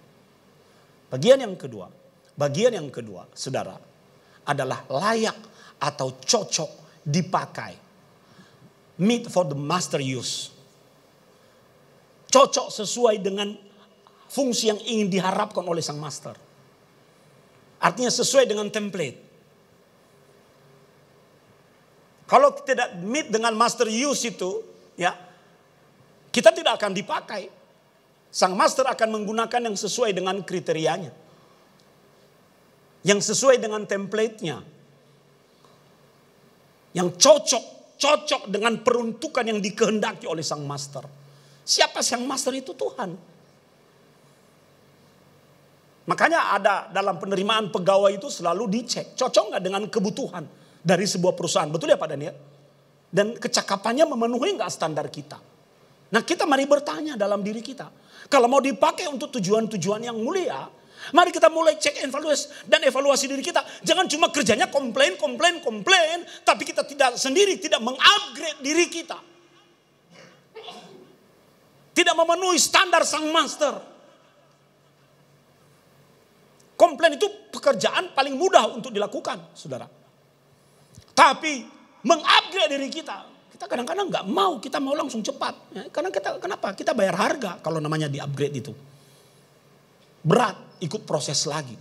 Bagian yang kedua. Saudara. Adalah layak atau cocok dipakai. Meet for the master use. Cocok sesuai dengan fungsi yang ingin diharapkan oleh sang master. Artinya sesuai dengan template. Kalau tidak meet dengan master use itu, ya, kita tidak akan dipakai. Sang master akan menggunakan yang sesuai dengan kriterianya. Yang sesuai dengan template-nya. Yang cocok dengan peruntukan yang dikehendaki oleh sang master. Siapa sang master itu? Tuhan. Makanya ada dalam penerimaan pegawai itu selalu dicek. Cocok nggak dengan kebutuhan dari sebuah perusahaan. Betul ya Pak Daniel? Dan kecakapannya memenuhi nggak standar kita. Nah kita mari bertanya dalam diri kita. Kalau mau dipakai untuk tujuan-tujuan yang mulia, mari kita mulai cek evaluasi diri kita. Jangan cuma kerjanya komplain. Tapi kita tidak mengupgrade diri kita. Tidak memenuhi standar sang master. Komplain itu pekerjaan paling mudah untuk dilakukan, saudara. Tapi mengupgrade diri kita. Kita kadang-kadang gak mau, kita mau langsung cepat. Ya, karena kenapa? Kita bayar harga kalau namanya di-upgrade itu. Berat, ikut proses lagi.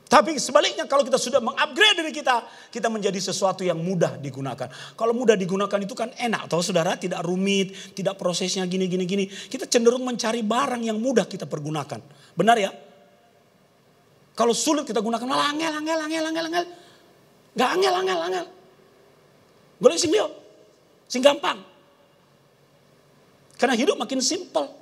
Tapi sebaliknya kalau kita sudah mengupgrade diri kita, kita menjadi sesuatu yang mudah digunakan. Kalau mudah digunakan itu kan enak, tahu saudara, tidak rumit, tidak prosesnya gini. Kita cenderung mencari barang yang mudah kita pergunakan. Benar ya? Kalau sulit kita gunakan, malah angel. Gak angel. Boleh sing gampang. Karena hidup makin simpel.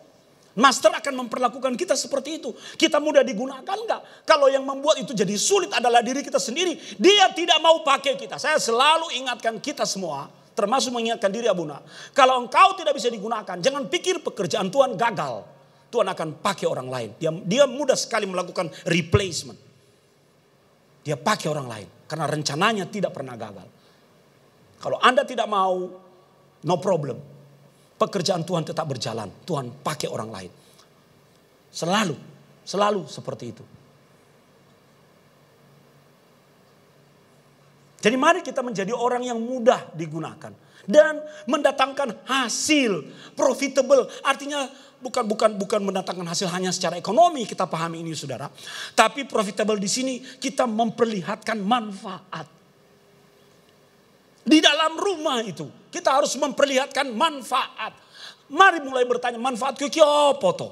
Master akan memperlakukan kita seperti itu. Kita mudah digunakan enggak? Kalau yang membuat itu jadi sulit adalah diri kita sendiri. Dia tidak mau pakai kita. Saya selalu ingatkan kita semua, termasuk mengingatkan diri Abuna. Kalau engkau tidak bisa digunakan, jangan pikir pekerjaan Tuhan gagal. Tuhan akan pakai orang lain. Dia mudah sekali melakukan replacement. Dia pakai orang lain. Karena rencananya tidak pernah gagal. Kalau Anda tidak mau, no problem. Pekerjaan Tuhan tetap berjalan. Tuhan pakai orang lain. Selalu seperti itu. Jadi mari kita menjadi orang yang mudah digunakan. Dan mendatangkan hasil. Profitable. Artinya bukan mendatangkan hasil hanya secara ekonomi. Kita pahami ini saudara. Tapi profitable di sini kita memperlihatkan manfaat. Di dalam rumah itu kita harus memperlihatkan manfaat. Mari mulai bertanya, manfaat ke apa toh?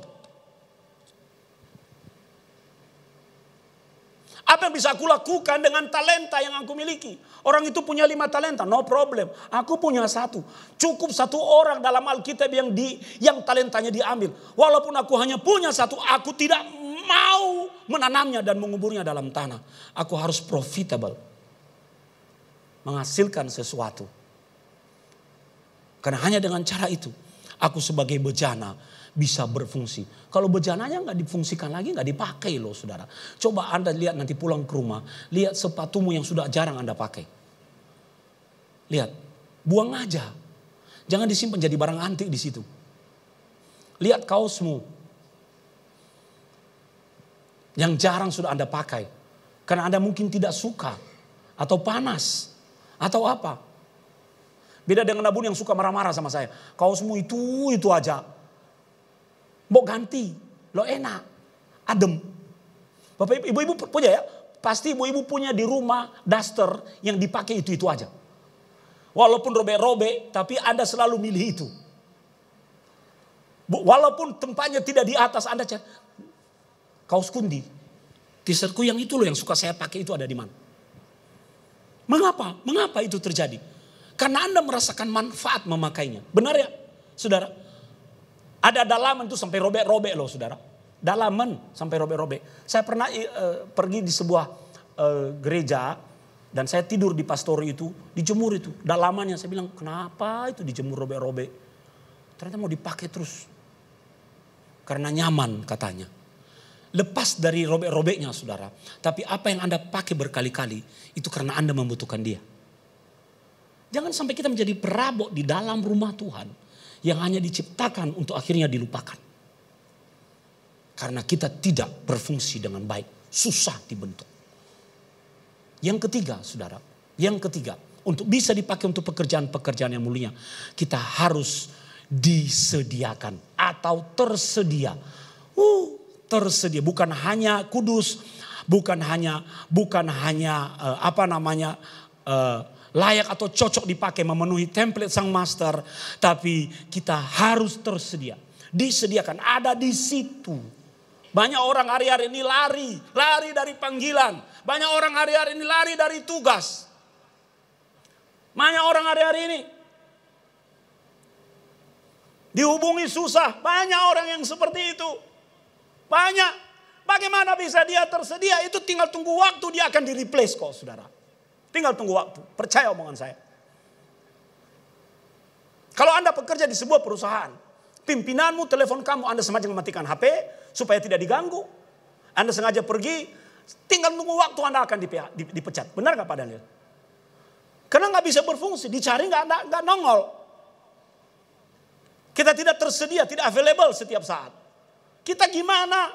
Apa yang bisa aku lakukan dengan talenta yang aku miliki? Orang itu punya 5 talenta, no problem. Aku punya 1. Cukup 1 orang dalam Alkitab yang talentanya diambil. Walaupun aku hanya punya 1, aku tidak mau menanamnya dan menguburnya dalam tanah. Aku harus profitable. Menghasilkan sesuatu. Karena hanya dengan cara itu, aku sebagai bejana bisa berfungsi. Kalau bejananya nggak difungsikan lagi, nggak dipakai loh saudara. Coba Anda lihat nanti pulang ke rumah, lihat sepatumu yang sudah jarang Anda pakai. Lihat, buang aja. Jangan disimpan jadi barang antik di situ. Lihat kaosmu yang jarang sudah Anda pakai. Karena Anda mungkin tidak suka atau panas. Atau apa? Beda dengan Abun yang suka marah-marah sama saya. Kaosmu itu aja. Mau ganti. Lo enak. Adem. Bapak ibu-ibu punya ya? Pasti ibu-ibu punya di rumah duster yang dipakai itu aja. Walaupun robek-robek, tapi Anda selalu milih itu. Walaupun tempatnya tidak di atas, Anda cari. Kaos kundi. T-shirtku yang itu loh yang suka saya pakai itu ada di mana? Mengapa? Mengapa itu terjadi? Karena Anda merasakan manfaat memakainya. Benar ya, saudara? Ada dalaman itu sampai robek-robek loh, saudara. Dalaman sampai robek-robek. Saya pernah pergi di sebuah gereja dan saya tidur di pastori itu, dijemur itu. Dalamannya saya bilang, kenapa itu dijemur robek-robek? Ternyata mau dipakai terus. Karena nyaman katanya. Lepas dari robek-robeknya saudara. Tapi apa yang Anda pakai berkali-kali itu karena Anda membutuhkan dia. Jangan sampai kita menjadi perabot di dalam rumah Tuhan. Yang hanya diciptakan untuk akhirnya dilupakan. Karena kita tidak berfungsi dengan baik. Susah dibentuk. Yang ketiga saudara. Yang ketiga. Untuk bisa dipakai untuk pekerjaan-pekerjaan yang mulia. Kita harus disediakan. Atau tersedia. Tersedia, bukan hanya kudus, bukan hanya layak atau cocok dipakai memenuhi template sang master, tapi kita harus tersedia, disediakan, ada di situ. Banyak orang hari-hari ini lari dari panggilan, banyak orang hari-hari ini lari dari tugas, banyak orang hari-hari ini dihubungi susah, banyak orang yang seperti itu. Banyak. Bagaimana bisa dia tersedia? Itu tinggal tunggu waktu dia akan di-replace kok saudara. Tinggal tunggu waktu. Percaya omongan saya. Kalau Anda bekerja di sebuah perusahaan. Pimpinanmu, telepon kamu, Anda sengaja mematikan HP. Supaya tidak diganggu. Anda sengaja pergi. Tinggal tunggu waktu Anda akan dipecat. Benar gak Pak Daniel? Karena gak bisa berfungsi. Dicari gak nongol. Kita tidak tersedia, tidak available setiap saat. Kita gimana?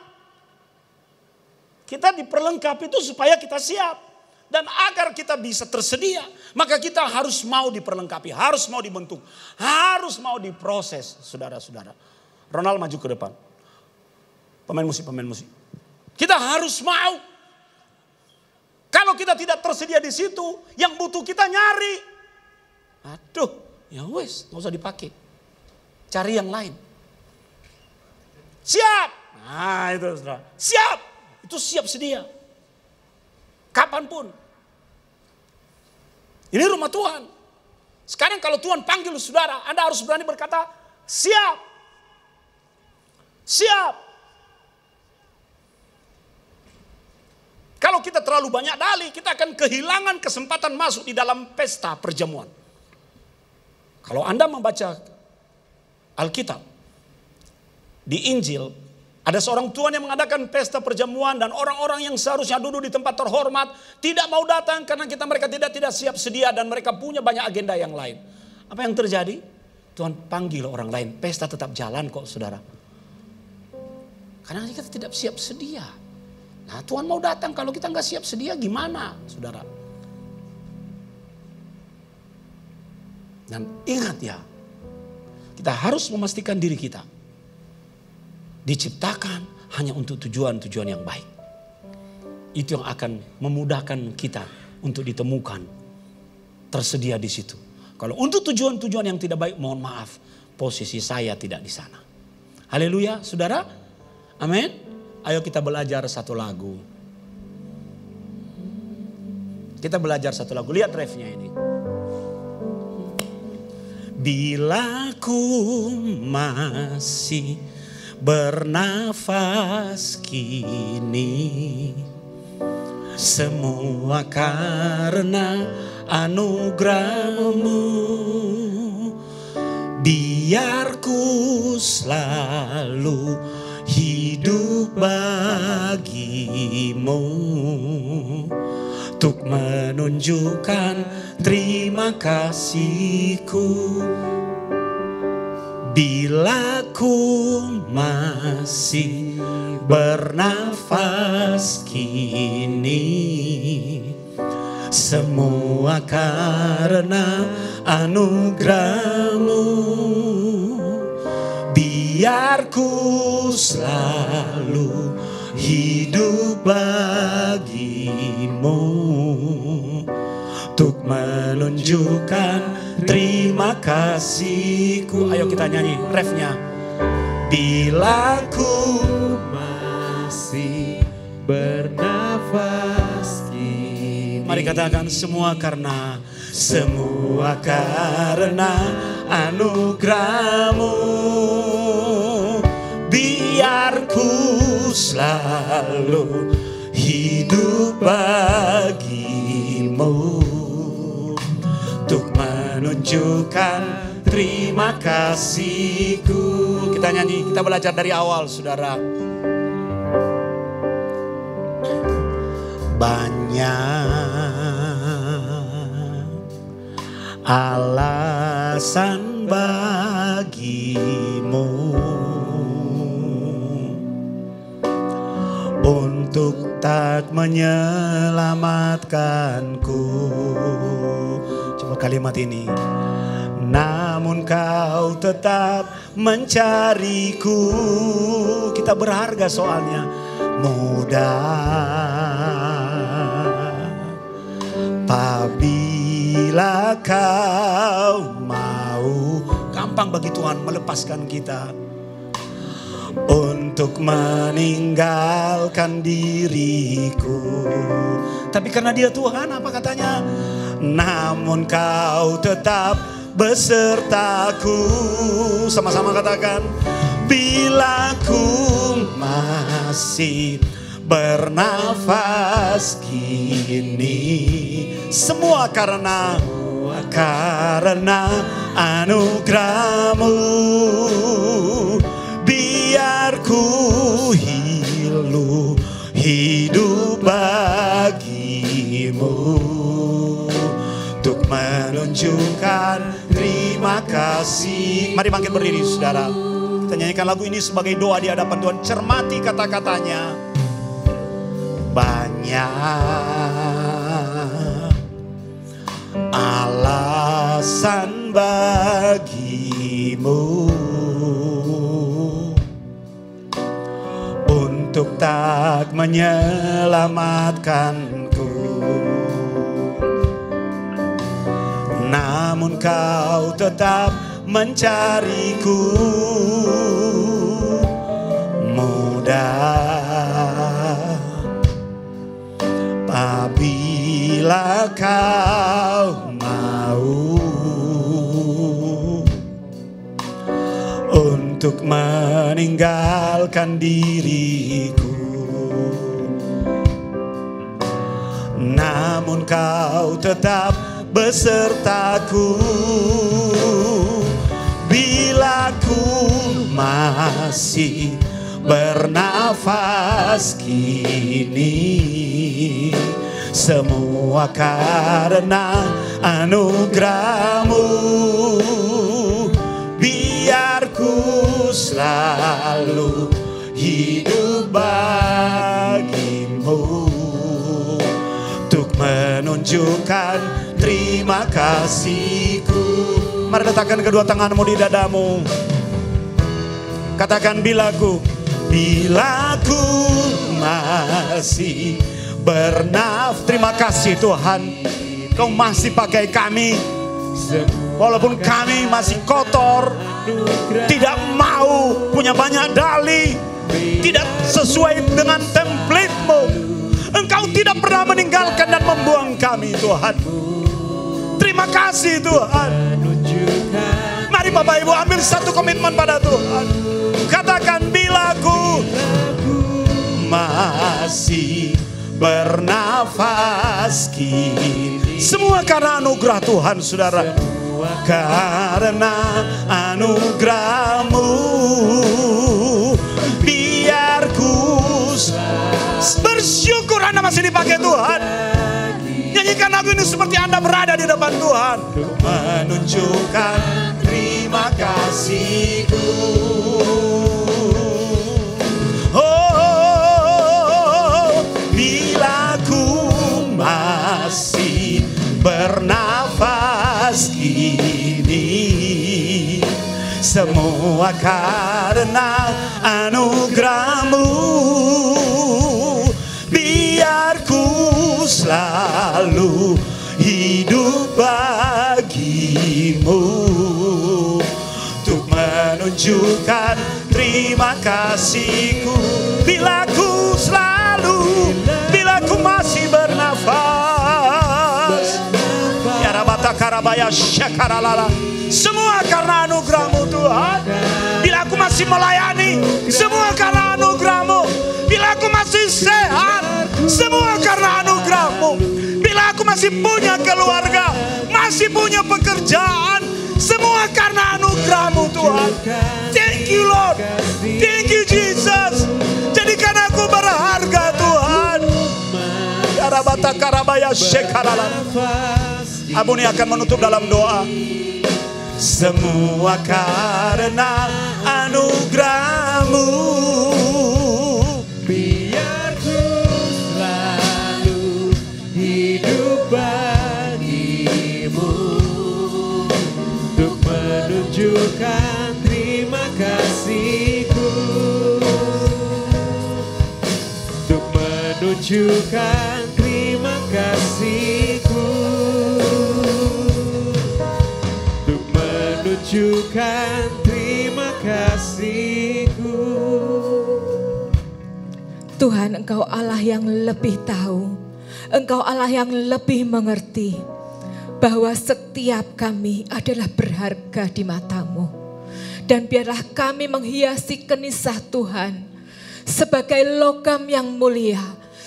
Kita diperlengkapi itu supaya kita siap. Dan agar kita bisa tersedia, maka kita harus mau diperlengkapi, harus mau dibentuk, harus mau diproses, saudara-saudara. Ronald maju ke depan. Pemain musik. Kita harus mau. Kalau kita tidak tersedia di situ, yang butuh kita nyari. Aduh, ya wes, nggak usah dipakai. Cari yang lain. Siap. Nah itu saudara. Siap. Itu siap sedia. Kapanpun. Ini rumah Tuhan. Sekarang kalau Tuhan panggil saudara, Anda harus berani berkata, siap. Siap. Kalau kita terlalu banyak dalih, kita akan kehilangan kesempatan masuk di dalam pesta perjamuan. Kalau Anda membaca Alkitab, di Injil, ada seorang tuan yang mengadakan pesta perjamuan dan orang-orang yang seharusnya duduk di tempat terhormat tidak mau datang karena mereka tidak siap sedia dan mereka punya banyak agenda yang lain. Apa yang terjadi? Tuhan panggil orang lain, pesta tetap jalan kok saudara. Karena kita tidak siap sedia. Nah Tuhan mau datang, kalau kita nggak siap sedia gimana saudara? Dan ingat ya, kita harus memastikan diri kita diciptakan hanya untuk tujuan-tujuan yang baik. Itu yang akan memudahkan kita untuk ditemukan, tersedia di situ. Kalau untuk tujuan-tujuan yang tidak baik, mohon maaf, posisi saya tidak di sana. Haleluya, saudara. Amin. Ayo kita belajar satu lagu. Kita belajar satu lagu. Lihat refnya ini. Bila ku masih bernafas kini, semua karena anugerah-Mu. Biar ku selalu hidup bagi-Mu, untuk menunjukkan terima kasih-Ku. Bila ku masih bernafas kini, semua karena anugerah-Mu. Biar ku selalu hidup bagi-Mu, untuk menunjukkan terima kasih-Ku. Ayo kita nyanyi refnya. Bila ku masih bernafas kini. Mari katakan semua karena anugerah-Mu. Biar ku selalu hidup bagi-Mu, untuk menunjukkan terima kasih-Ku. Kita nyanyi, kita belajar dari awal saudara. Banyak alasan bagi-Mu untuk tak menyelamatkanku. Coba kalimat ini. Namun Kau tetap mencariku. Kita berharga soalnya. Mudah apabila Kau mau. Gampang bagi Tuhan melepaskan kita untuk meninggalkan diriku. Tapi karena Dia Tuhan, apa katanya? Namun Kau tetap besertaku. Sama-sama katakan. Bila ku masih bernafas kini, semua karena anugerah-Mu. Biar ku hidup bagi-Mu, untuk menunjukkan terima kasih. Mari bangkit berdiri saudara. Kita nyanyikan lagu ini sebagai doa di hadapan Tuhan. Cermati kata-katanya. Banyak alasan bagi-Mu untuk tak menyelamatkanku. Namun Kau tetap mencariku. Mudah apabila Kau mau untuk meninggalkan diriku. Namun kau tetap besertaku bila ku masih bernafas kini. Semua karena anugerah-Mu, biar ku selalu hidup bagi-Mu, untuk menunjukkan terima kasih-Ku. Mari letakkan kedua tanganmu di dadamu. Katakan, bila ku masih bernafas. Terima kasih Tuhan, Kau masih pakai kami walaupun kami masih kotor, tidak mau punya banyak dalih, tidak sesuai dengan template-Mu. Engkau tidak pernah meninggalkan dan membuang kami Tuhan. Terima kasih Tuhan. Mari Bapak Ibu ambil satu komitmen pada Tuhan. Katakan, bila ku masih bernafas kini. Semua karena anugerah Tuhan, saudara. Karena anugerah-Mu, biar ku bersyukur Anda masih dipakai Tuhan. Nyanyikan lagu ini seperti Anda berada di depan Tuhan. Menunjukkan terima kasih-Ku. Masih bernafas kini, semua karena anugerah-Mu, biar ku selalu hidup bagi-Mu, untuk menunjukkan terima kasih-Ku. Bila ku selalu, bila ku masih bernafas, ya rabata karabaya syakaralala, semua karena anugerah-Mu Tuhan. Bila aku masih melayani, semua karena anugerah-Mu. Bila aku masih sehat, semua karena anugerah-Mu. Bila aku masih punya keluarga, masih punya pekerjaan, semua karena anugerah-Mu Tuhan. Thank you Lord, thank you Jesus. Jadikan aku berharga Tuhan. Karabata karabaya shekarala. Abuni akan menutup dalam doa. Semua karena anugerah-Mu, biar ku selalu hidup bagi-Mu, untuk menunjukkan terima kasih-Ku, untuk menunjukkan terima kasih-Ku, untuk menunjukkan terima kasih-Ku. Tuhan, Engkau Allah yang lebih tahu, Engkau Allah yang lebih mengerti bahwa setiap kami adalah berharga di mata-Mu. Dan biarlah kami menghiasi kenisah Tuhan sebagai logam yang mulia,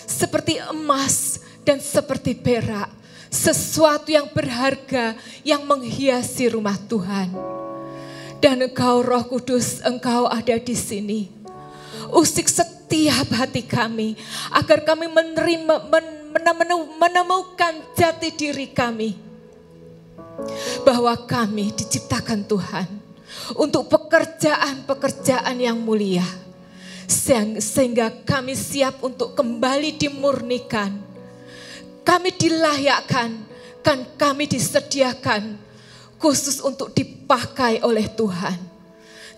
seperti emas dan seperti perak, sesuatu yang berharga yang menghiasi rumah Tuhan. Dan Engkau Roh Kudus, Engkau ada di sini. Usik setiap hati kami agar kami menemukan jati diri kami, bahwa kami diciptakan Tuhan untuk pekerjaan-pekerjaan yang mulia, sehingga kami siap untuk kembali dimurnikan, kami dilayakkan, kan kami disediakan khusus untuk dipakai oleh Tuhan.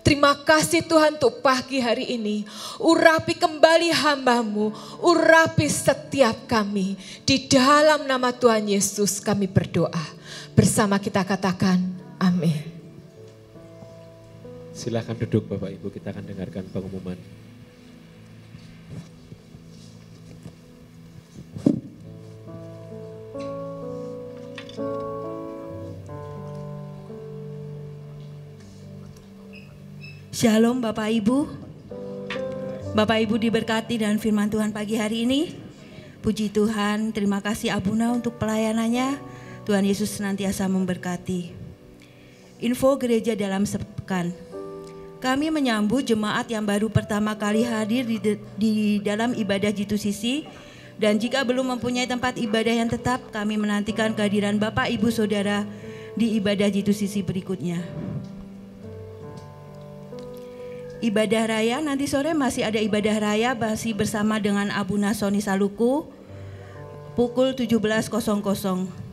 Terima kasih Tuhan untuk pagi hari ini. Urapi kembali hamba-Mu, urapi setiap kami. Di dalam nama Tuhan Yesus kami berdoa. Bersama kita katakan amin. Silakan duduk Bapak Ibu, kita akan dengarkan pengumuman. Shalom Bapak Ibu. Bapak Ibu diberkati dan firman Tuhan pagi hari ini. Puji Tuhan, terima kasih Abuna untuk pelayanannya. Tuhan Yesus senantiasa memberkati. Info gereja dalam sepekan. Kami menyambut jemaat yang baru pertama kali hadir di dalam ibadah G2CC. Dan jika belum mempunyai tempat ibadah yang tetap, kami menantikan kehadiran Bapak Ibu Saudara di ibadah G2CC berikutnya. Ibadah raya, nanti sore masih ada ibadah raya masih bersama dengan Abuna Sony Saluku pukul 17.00.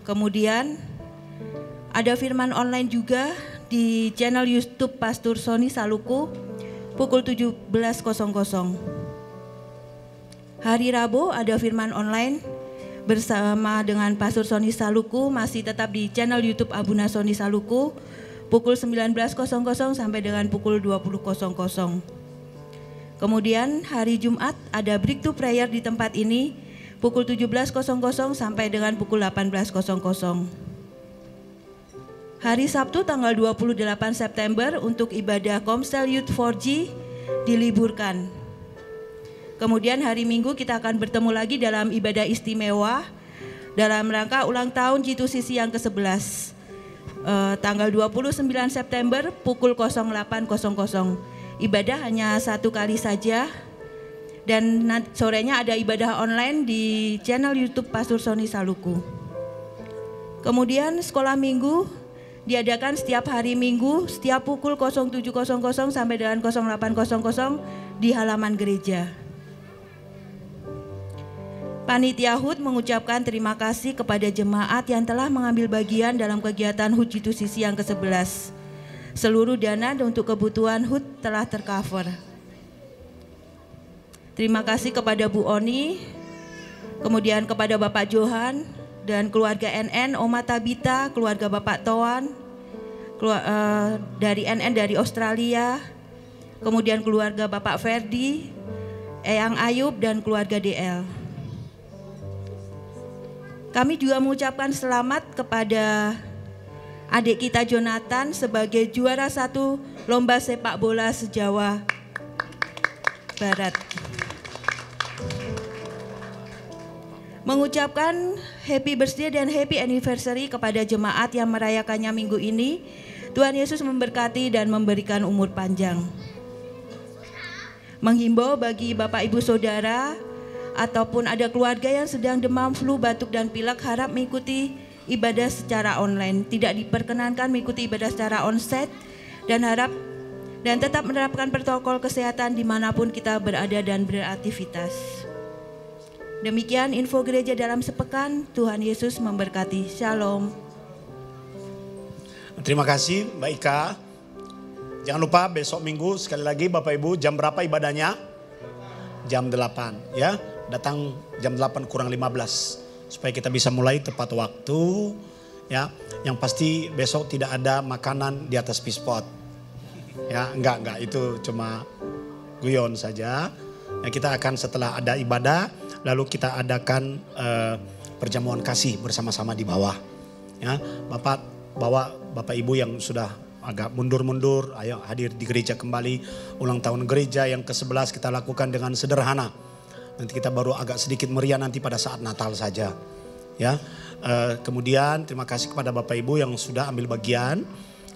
Kemudian ada firman online juga di channel YouTube Pastor Sony Saluku pukul 17.00. Hari Rabu ada firman online bersama dengan Pastor Sony Saluku masih tetap di channel YouTube Abuna Sony Saluku pukul 19.00 sampai dengan pukul 20.00. Kemudian hari Jumat ada Breakthrough Prayer di tempat ini pukul 17.00 sampai dengan pukul 18.00. Hari Sabtu tanggal 28 September untuk ibadah Komsel Youth 4G diliburkan. Kemudian hari Minggu kita akan bertemu lagi dalam ibadah istimewa dalam rangka ulang tahun G2CC yang ke-11. Tanggal 29 September pukul 08.00. Ibadah hanya satu kali saja dan sorenya ada ibadah online di channel YouTube Pastor Sony Saluku. Kemudian sekolah minggu diadakan setiap hari Minggu setiap pukul 07.00 sampai dengan 08.00 di halaman gereja. Panitia HUT mengucapkan terima kasih kepada jemaat yang telah mengambil bagian dalam kegiatan HUT G2CC yang ke-11. Seluruh dana untuk kebutuhan HUT telah tercover. Terima kasih kepada Bu Oni, kemudian kepada Bapak Johan dan keluarga NN, Oma Tabita, keluarga Bapak Toan, dari NN dari Australia, kemudian keluarga Bapak Ferdi, Eyang Ayub dan keluarga DL. Kami juga mengucapkan selamat kepada adik kita Jonathan sebagai juara 1 lomba sepak bola se-Jawa Barat. Mengucapkan happy birthday dan happy anniversary kepada jemaat yang merayakannya minggu ini. Tuhan Yesus memberkati dan memberikan umur panjang. Menghimbau bagi Bapak Ibu Saudara ataupun ada keluarga yang sedang demam, flu, batuk dan pilek harap mengikuti ibadah secara online. Tidak diperkenankan mengikuti ibadah secara onsite dan tetap menerapkan protokol kesehatan dimanapun kita berada dan beraktivitas. Demikian info gereja dalam sepekan. Tuhan Yesus memberkati. Shalom. Terima kasih Mbak Ika. Jangan lupa besok Minggu sekali lagi Bapak Ibu jam berapa ibadahnya? Jam 8 ya. Datang jam 8 kurang 15 supaya kita bisa mulai tepat waktu ya. Yang pasti besok tidak ada makanan di atas pispot ya, enggak itu cuma guyon saja ya. Kita akan setelah ada ibadah lalu kita adakan perjamuan kasih bersama-sama di bawah ya. Bapak Ibu yang sudah agak mundur-mundur, ayo hadir di gereja kembali. Ulang tahun gereja yang ke-11 kita lakukan dengan sederhana. Nanti kita baru agak sedikit meriah nanti pada saat Natal saja. Ya, kemudian terima kasih kepada Bapak Ibu yang sudah ambil bagian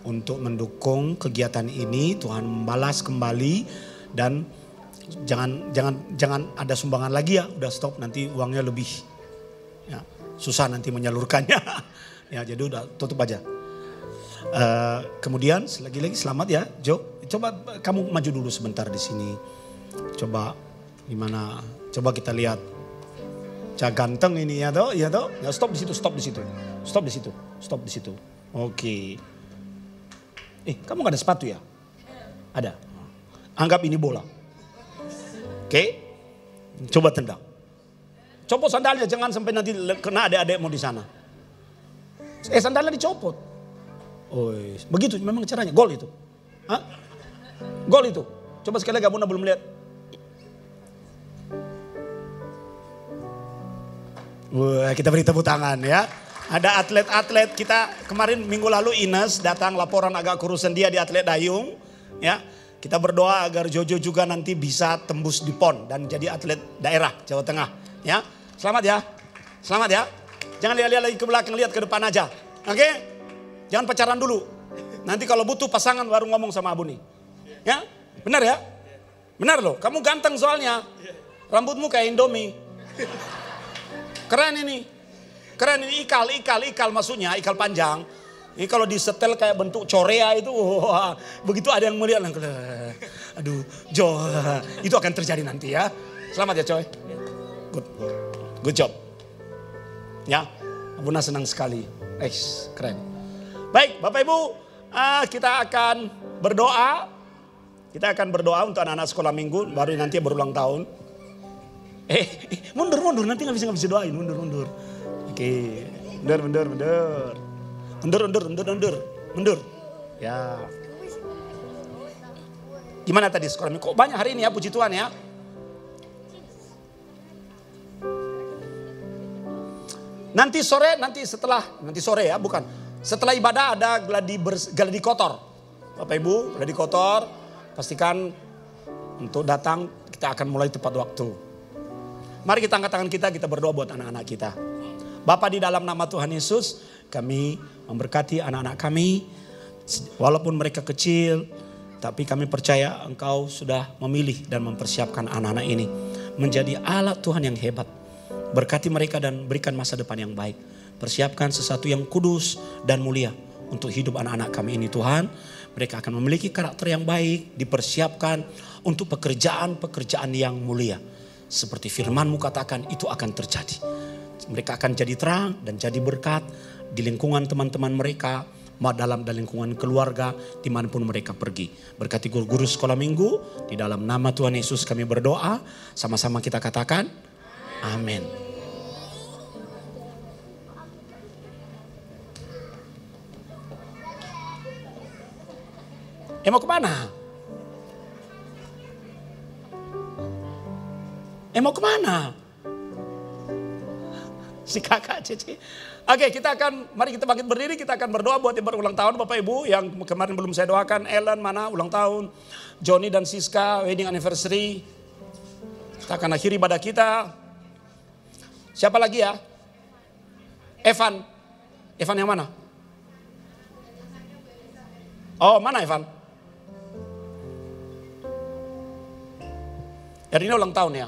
untuk mendukung kegiatan ini. Tuhan membalas kembali dan jangan ada sumbangan lagi ya. Udah stop, nanti uangnya lebih ya, susah nanti menyalurkannya. Ya, jadi udah tutup aja. Kemudian lagi selamat ya, Jo. Coba kamu maju dulu sebentar di sini. Coba gimana? Coba kita lihat. Cak ganteng ini ya toh, ya toh. Ya, stop di situ. Oke. Kamu gak ada sepatu ya? Ada. Anggap ini bola. Oke. Coba tendang. Copot sandalnya, jangan sampai nanti kena adik-adikmu di sana. Sandalnya dicopot. Oh, begitu memang caranya. Gol itu. Hah? Gol itu. Coba sekali lagi, Abuna belum lihat. Wah, kita beri tepuk tangan ya. Ada atlet-atlet kita kemarin minggu lalu Ines datang laporan agak kurusan dia di atlet dayung ya. Kita berdoa agar Jojo juga nanti bisa tembus di PON dan jadi atlet daerah Jawa Tengah. Ya, selamat ya, selamat ya. Jangan lihat-lihat lagi ke belakang, lihat ke depan aja. Oke? Jangan pacaran dulu. Nanti kalau butuh pasangan baru ngomong sama Abu nih. Ya, benar ya? Benar loh, kamu ganteng soalnya. Rambutmu kayak Indomie. Keren ini. Keren ini ikal maksudnya, ikal panjang. Ini kalau disetel kayak bentuk Korea itu, wah, begitu ada yang melihat, aduh, Jo, itu akan terjadi nanti ya. Selamat ya coy. Good job. Ya, Abuna senang sekali. Keren. Baik, Bapak Ibu, kita akan berdoa. Kita akan berdoa untuk anak-anak sekolah minggu, baru nanti berulang tahun. Mundur, nanti nggak bisa doain, mundur. Oke, mundur. Ya. Gimana tadi sekolah minggu? Kok banyak hari ini ya, puji Tuhan ya. Nanti sore ya, bukan. Setelah ibadah ada gladi kotor. Bapak Ibu, gladi kotor. Pastikan untuk datang, kita akan mulai tepat waktu. Mari kita angkat tangan kita berdoa buat anak-anak kita. Bapa, di dalam nama Tuhan Yesus, kami memberkati anak-anak kami. Walaupun mereka kecil, tapi kami percaya Engkau sudah memilih dan mempersiapkan anak-anak ini menjadi alat Tuhan yang hebat. Berkati mereka dan berikan masa depan yang baik. Persiapkan sesuatu yang kudus dan mulia untuk hidup anak-anak kami ini Tuhan. Mereka akan memiliki karakter yang baik, dipersiapkan untuk pekerjaan-pekerjaan yang mulia. Seperti firman-Mu katakan, itu akan terjadi. Mereka akan jadi terang dan jadi berkat di lingkungan teman-teman mereka, dalam lingkungan keluarga, dimanapun mereka pergi. Berkati guru-guru sekolah minggu, di dalam nama Tuhan Yesus kami berdoa. Sama-sama kita katakan, amin. Mau kemana? Mau kemana? Si kakak Cici. Oke, mari kita bangkit berdiri, kita akan berdoa buat yang berulang tahun Bapak Ibu. Yang kemarin belum saya doakan, Ellen mana ulang tahun, Johnny dan Siska wedding anniversary. Kita akan akhiri ibadah kita. Siapa lagi ya? Evan yang mana? Oh, mana Evan? Erina ulang tahun ya?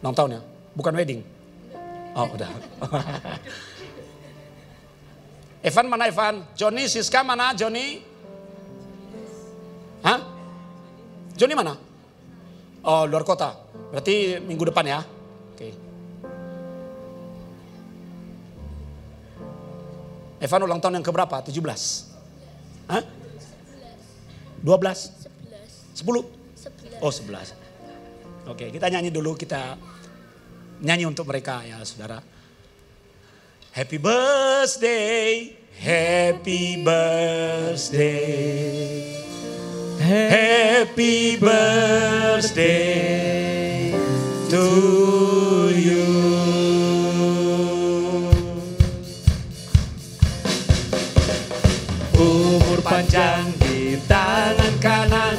Ulang tahun ya? Bukan wedding? Oh udah. Evan mana Evan? Johnny, Siska mana Johnny? Hah? Johnny mana? Oh luar kota. Berarti minggu depan ya? Oke. Evan ulang tahun yang keberapa? 17? Hah? 12? 10? Oh 11. Oke, kita nyanyi dulu, kita nyanyi untuk mereka ya saudara. Happy birthday, happy birthday, happy birthday to you. Umur panjang di tangan kanan,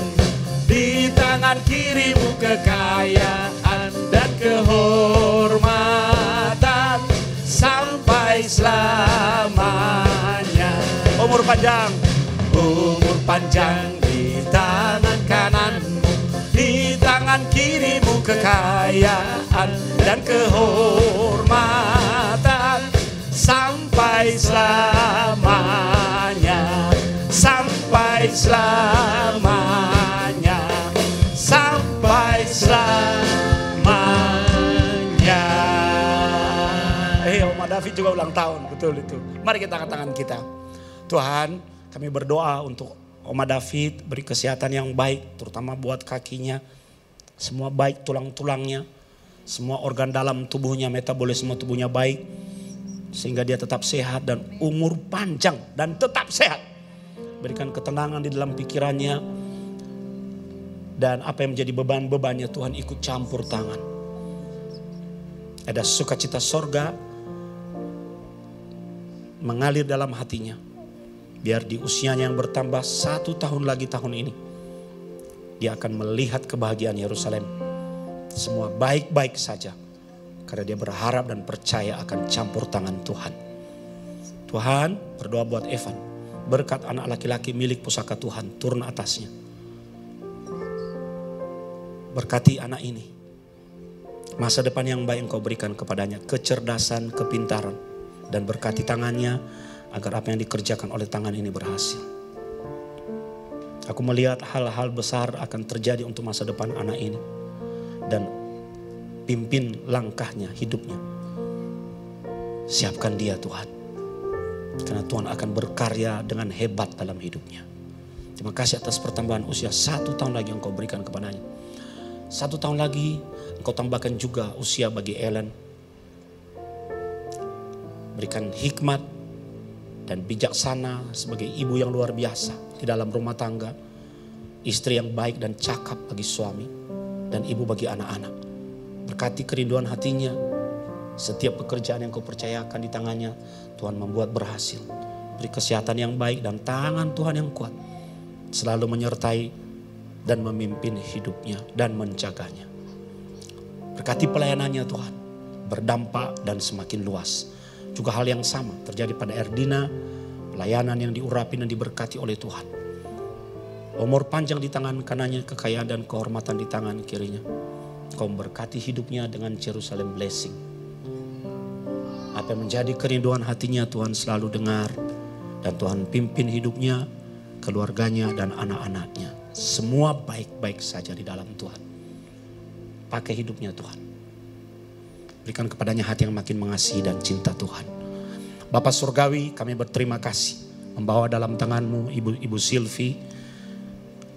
di tangan kirimu kekayaan dan kehormatan sampai selamanya. Umur panjang di tangan kananmu, di tangan kirimu kekayaan dan kehormatan sampai selamanya, sampai selamanya, sampai selamanya. Oma David juga ulang tahun, betul itu. Mari kita angkat tangan kita. Tuhan, kami berdoa untuk Oma David, beri kesehatan yang baik, terutama buat kakinya. Semua baik tulang-tulangnya, semua organ dalam tubuhnya, metabolisme tubuhnya baik. Sehingga dia tetap sehat dan umur panjang dan tetap sehat. Berikan ketenangan di dalam pikirannya. Dan apa yang menjadi beban-bebannya Tuhan ikut campur tangan. Ada sukacita sorga mengalir dalam hatinya. Biar di usianya yang bertambah 1 tahun lagi tahun ini, dia akan melihat kebahagiaan Yerusalem. Semua baik-baik saja. Karena dia berharap dan percaya akan campur tangan Tuhan. Tuhan, berdoa buat Evan. Berkat anak laki-laki milik pusaka Tuhan turun atasnya. Berkati anak ini. Masa depan yang baik Engkau berikan kepadanya. Kecerdasan, kepintaran. Dan berkati tangannya agar apa yang dikerjakan oleh tangan ini berhasil. Aku melihat hal-hal besar akan terjadi untuk masa depan anak ini. Dan pimpin langkahnya, hidupnya. Siapkan dia Tuhan. Karena Tuhan akan berkarya dengan hebat dalam hidupnya. Terima kasih atas pertambahan usia 1 tahun lagi Engkau berikan kepadanya. 1 tahun lagi Engkau tambahkan juga usia bagi Ellen. Berikan hikmat dan bijaksana sebagai ibu yang luar biasa di dalam rumah tangga. Istri yang baik dan cakap bagi suami. Dan ibu bagi anak-anak. Berkati kerinduan hatinya. Setiap pekerjaan yang Kau percayakan di tangannya, Tuhan membuat berhasil. Beri kesehatan yang baik dan tangan Tuhan yang kuat. Selalu menyertai dan memimpin hidupnya dan menjaganya. Berkati pelayanannya Tuhan. Berdampak dan semakin luas. Juga hal yang sama terjadi pada Erdina. Pelayanan yang diurapi dan diberkati oleh Tuhan. Umur panjang di tangan kanannya, kekayaan dan kehormatan di tangan kirinya. Kau memberkati hidupnya dengan Jerusalem blessing. Apa yang menjadi kerinduan hatinya Tuhan selalu dengar. Dan Tuhan pimpin hidupnya, keluarganya dan anak-anaknya. Semua baik-baik saja di dalam Tuhan. Pakai hidupnya Tuhan. Berikan kepadanya hati yang makin mengasihi dan cinta Tuhan. Bapa Surgawi, kami berterima kasih. Membawa dalam tangan-Mu Ibu Sylvie.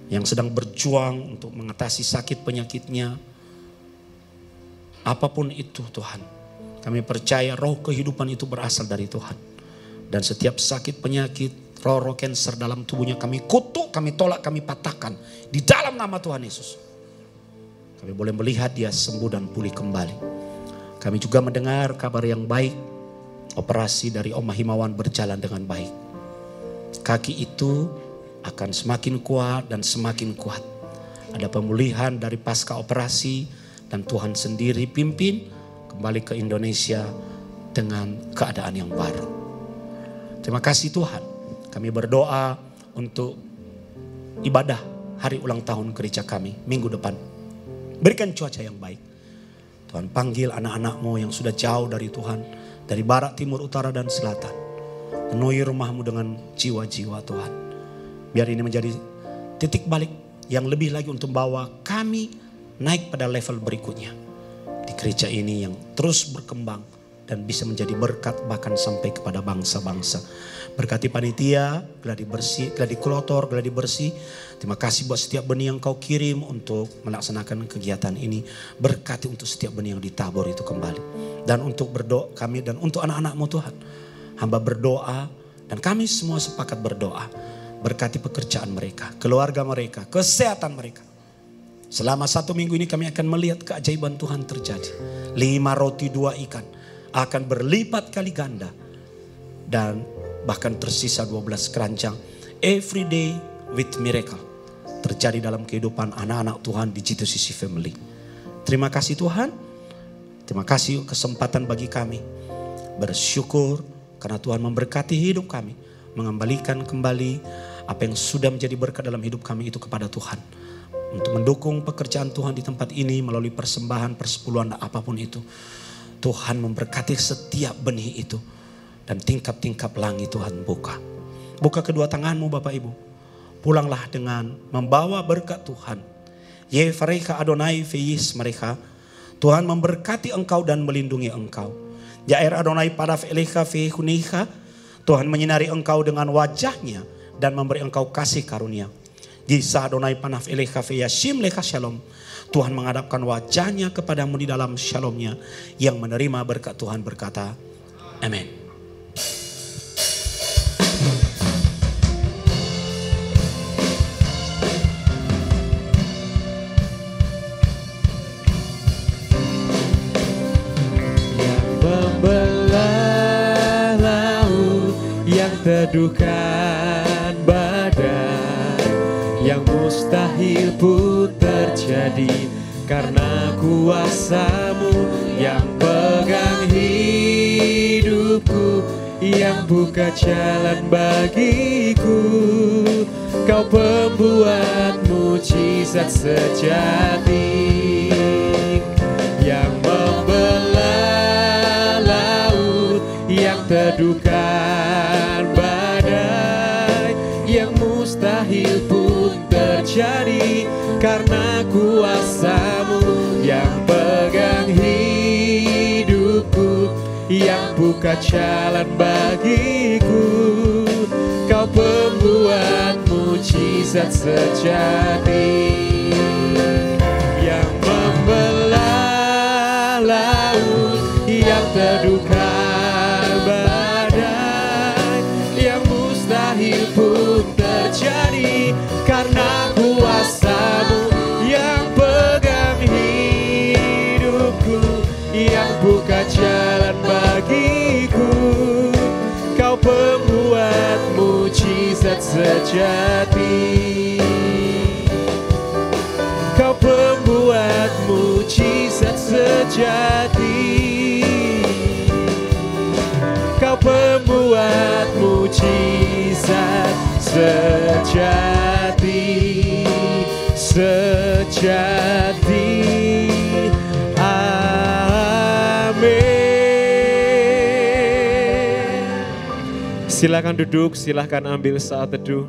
Yang sedang berjuang untuk mengatasi sakit penyakitnya. Apapun itu Tuhan. Kami percaya roh kehidupan itu berasal dari Tuhan. Dan setiap sakit penyakit, roh cancer dalam tubuhnya kami kutuk, kami tolak, kami patahkan. Di dalam nama Tuhan Yesus. Kami boleh melihat dia sembuh dan pulih kembali. Kami juga mendengar kabar yang baik. Operasi dari Om Himawan berjalan dengan baik. Kaki itu akan semakin kuat dan semakin kuat. Ada pemulihan dari pasca operasi dan Tuhan sendiri pimpin kembali ke Indonesia dengan keadaan yang baru. Terima kasih Tuhan. Kami berdoa untuk ibadah hari ulang tahun gereja kami minggu depan. Berikan cuaca yang baik. Tuhan panggil anak-anak-Mu yang sudah jauh dari Tuhan. Dari barat, timur, utara dan selatan. Penuhi rumah-Mu dengan jiwa-jiwa Tuhan. Biar ini menjadi titik balik yang lebih lagi untuk membawa kami naik pada level berikutnya. Di gereja ini yang terus berkembang dan bisa menjadi berkat bahkan sampai kepada bangsa-bangsa. Berkati panitia, gladi bersih, gladi klotor, gladi bersih. Terima kasih buat setiap benih yang Kau kirim untuk melaksanakan kegiatan ini. Berkati untuk setiap benih yang ditabur itu kembali. Dan untuk berdoa kami dan untuk anak-anak-Mu Tuhan. Hamba berdoa dan kami semua sepakat berdoa. Berkati pekerjaan mereka, keluarga mereka, kesehatan mereka. Selama 1 minggu ini kami akan melihat keajaiban Tuhan terjadi. 5 roti 2 ikan akan berlipat kali ganda. Dan bahkan tersisa 12 keranjang. Every day with miracle. Terjadi dalam kehidupan anak-anak Tuhan di G2CC Family. Terima kasih Tuhan. Terima kasih kesempatan bagi kami. Bersyukur karena Tuhan memberkati hidup kami. Mengembalikan kembali apa yang sudah menjadi berkat dalam hidup kami itu kepada Tuhan. Untuk mendukung pekerjaan Tuhan di tempat ini melalui persembahan, persepuluhan dan apapun itu. Tuhan memberkati setiap benih itu. Dan tingkap-tingkap langit Tuhan buka. Buka kedua tanganmu Bapak Ibu. Pulanglah dengan membawa berkat Tuhan. Yevarecha Adonai feis mereka. Tuhan memberkati engkau dan melindungi engkau. Yair Adonai padaf elecha fehunecha. Tuhan menyinari engkau dengan wajahnya dan memberi engkau kasih karunia. Yisa Adonai panaf elecha feyashim lecha shalom. Tuhan menghadapkan wajahnya kepadamu di dalam shalomnya. Yang menerima berkat Tuhan berkata, amin. Teduhkan badai yang mustahil pun terjadi, karena kuasa-Mu yang pegang hidupku, yang buka jalan bagiku. Kau pembuat mujizat sejati, yang membelah laut, yang teduhkan badai, yang mustahil pun terjadi, karena kuasa-Mu yang pegang hidupku, yang buka jalan bagiku. Kau pembuat mujizat sejati, yang membelah laut, yang teduhkan badai, yang mustahil pun terjadi, karena kuasa-Mu yang pegang hidupku, yang buka jalan bagiku. Kau pembuat mujizat sejati, Kau pembuat mujizat sejati, Kau pembuat mujizat sejati, sejati. Amin. Silakan duduk, silakan ambil saat teduh.